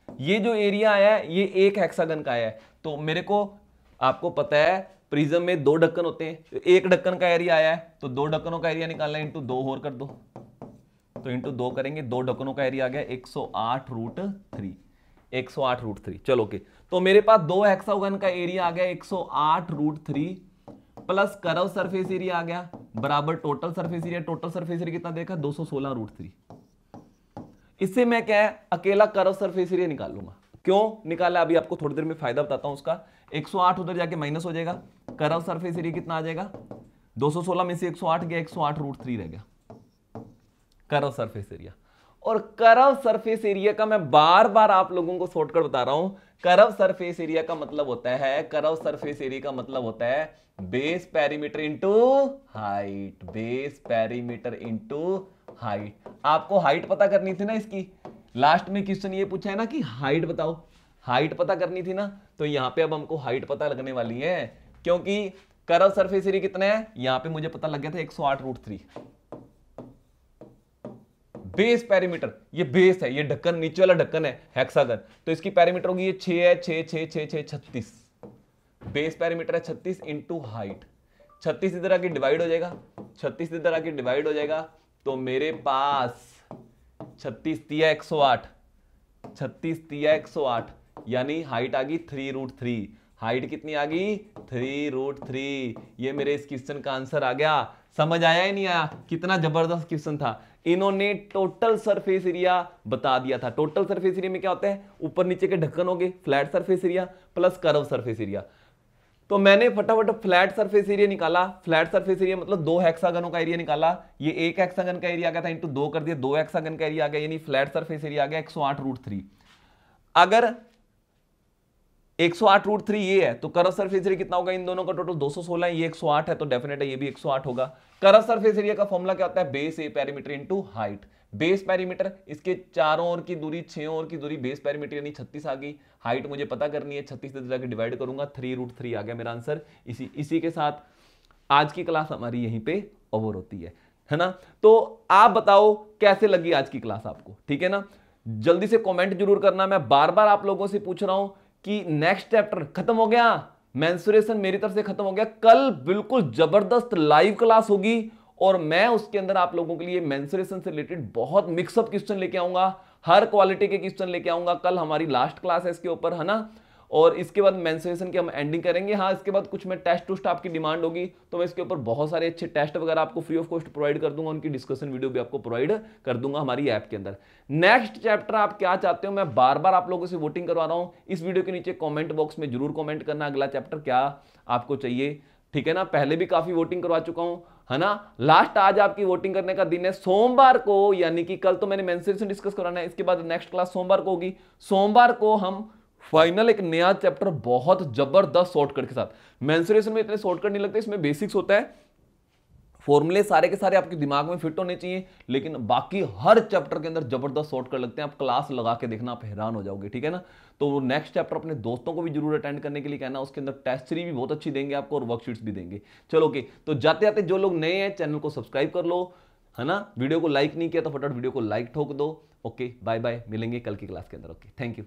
ये जो एरिया आया है ये एक हेक्सागन का आया है। तो मेरे को, आपको पता है प्रिज्म में 2 ढक्कन होते हैं, तो एक ढक्कन का एरिया आया है, तो 2 ढक्कनों का एरिया निकालना है, इंटू 2 और कर दो, तो इंटू 2 करेंगे, 2 ढक्कनों का एरिया आ गया 108√3, 108√3। चलो ओके, तो मेरे पास 2 हेक्सागन का एरिया आ गया 108√3 प्लस कर्व सरफेस एरिया आ गया बराबर total surface area. Total surface area कितना देखा, 216√3। इससे मैं क्या है, अकेला कर्व सरफेस एरिया निकाल लूंगा। क्यों निकाला अभी आपको थोड़ी देर में फायदा बताता हूं उसका। 108 उधर जाके माइनस हो जाएगा, कर्व सरफेस एरिया कितना आ जाएगा, 216 में से 108 गया, 108√3 रह गया कर्व सरफेस एरिया। और कर्व सरफेस एरिया का मैं बार बार आप लोगों को शॉर्टकट बता रहा हूं, कर्व सरफेस एरिया का मतलब होता है, कर्व सरफेस एरिया का मतलब होता है base perimeter into height, base perimeter into height. आपको हाइट पता करनी थी ना इसकी, लास्ट में क्वेश्चन ये पूछा है ना कि हाइट बताओ, हाइट पता करनी थी ना, तो यहां पे अब हमको हाइट पता लगने वाली है, क्योंकि कर्व सरफेस एरिया कितना है, यहां पे मुझे पता लग गया था 108√3। बेस पेरीमीटर, ये बेस है, ये ढक्कन नीचे वाला ढक्कन है हेक्सागन, तो इसकी पेरीमीटर होगी ये 6 है, 6 6 6 6 36। बेस पेरीमीटर है 36 इंटू हाइट। 36 इधर आके डिवाइड हो जाएगा, 36 इधर आके डिवाइड हो जाएगा, तो मेरे पास 36 दिया 108, 36 दिया 108, यानी हाइट आ गई 3√3। हाइट कितनी आ गई, 3√3। ये मेरे इस क्वेश्चन का आंसर आ गया। समझ आया ही नहीं आया, कितना जबरदस्त क्वेश्चन था। इन्होंने टोटल सरफेस एरिया बता दिया था। टोटल सरफेस एरिया में क्या होता है, ऊपर नीचे के ढक्कन हो गए, flat surface area plus curve surface area. तो मैंने फटाफट फ्लैट सरफेस एरिया निकाला। फ्लैट सरफेस एरिया मतलब 2 हेक्सागनों का एरिया निकाला। ये 1 हेक्सागन का एरिया आ गया था, इंटू 2 कर दिया, 2 हेक्सागन का एरिया आ गया, यानी फ्लैट सरफेस एरिया आ गया 108√3। अगर 108√3 ये है तो कर्व सरफेस एरिया कितना होगा, इन दोनों का टोटल 216 है, ये 108 है, तो डेफिनेट है ये भी 108 होगा। कर्व सरफेस एरिया का फॉर्मूला क्या होता है, base a perimeter into height. Base perimeter, इसके चारों ओर की दूरी, 6 ओर की दूरी, बेस पेरीमीटर यानी 36 आ गई। हाइट मुझे पता करनी है, 36 से जाकर डिवाइड करूंगा, 3√3 आ गया मेरा आंसर। इसी के साथ आज की क्लास हमारी यहीं पे ओवर होती है ना। तो आप बताओ कैसे लगी आज की क्लास आपको, ठीक है ना। जल्दी से कमेंट जरूर करना। मैं बार बार आप लोगों से पूछ रहा हूं कि नेक्स्ट चैप्टर खत्म हो गया, मेंस्ट्रुएशन मेरी तरफ से खत्म हो गया, कल बिल्कुल जबरदस्त लाइव क्लास होगी और मैं उसके अंदर आप लोगों के लिए मेंस्ट्रुएशन से रिलेटेड बहुत मिक्सअप क्वेश्चन लेके आऊंगा, हर क्वालिटी के क्वेश्चन लेके आऊंगा। कल हमारी लास्ट क्लास है इसके ऊपर, है ना, और इसके बाद मेंस्ट्रुएशन की हम एंडिंग करेंगे। हाँ, इसके बाद कुछ में टेस्ट टूस्ट आपकी डिमांड होगी तो मैं इसके ऊपर बहुत सारे अच्छे टेस्ट वगैरह आपको फ्री ऑफ कॉस्ट प्रोवाइड कर दूंगा, उनकी डिस्कशन वीडियो भी आपको प्रोवाइड कर दूंगा हमारी ऐप के अंदर। नेक्स्ट चैप्टर आप क्या चाहते हो, मैं बार बार आप लोगों से वोटिंग करवा रहा हूं। इस वीडियो के नीचे कॉमेंट बॉक्स में जरूर कॉमेंट करना अगला चैप्टर क्या आपको चाहिए, ठीक है ना। पहले भी काफी वोटिंग करवा चुका हूं, है ना। लास्ट आज आपकी वोटिंग करने का दिन है सोमवार को, यानी कि कल तो मैंने मेंस्ट्रुएशन डिस्कस कराना है, इसके बाद नेक्स्ट क्लास सोमवार को होगी। सोमवार को हम फाइनल एक नया चैप्टर बहुत जबरदस्त शॉर्टकट के साथ। मेंस्ट्रुएशन में इतने शॉर्टकट नहीं लगते, इसमें बेसिक्स होता है, फॉर्मूले सारे के सारे आपके दिमाग में फिट होने चाहिए, लेकिन बाकी हर चैप्टर के अंदर जबरदस्त शॉर्टकट लगते हैं। आप क्लास लगा के देखना, आप हैरान हो जाओगे, ठीक है ना। तो नेक्स्ट चैप्टर अपने दोस्तों को भी जरूर अटेंड करने के लिए कहना, उसके अंदर टेस्ट सीरीज भी बहुत अच्छी देंगे आपको और वर्कशीट्स भी देंगे। चलो ओके, तो जाते जाते जो लोग नए हैं चैनल को सब्सक्राइब कर लो, है ना। वीडियो को लाइक नहीं किया तो फटाफट वीडियो को लाइक ठोक दो। ओके, बाय बाय, मिलेंगे कल की क्लास के अंदर। Okay, thank you.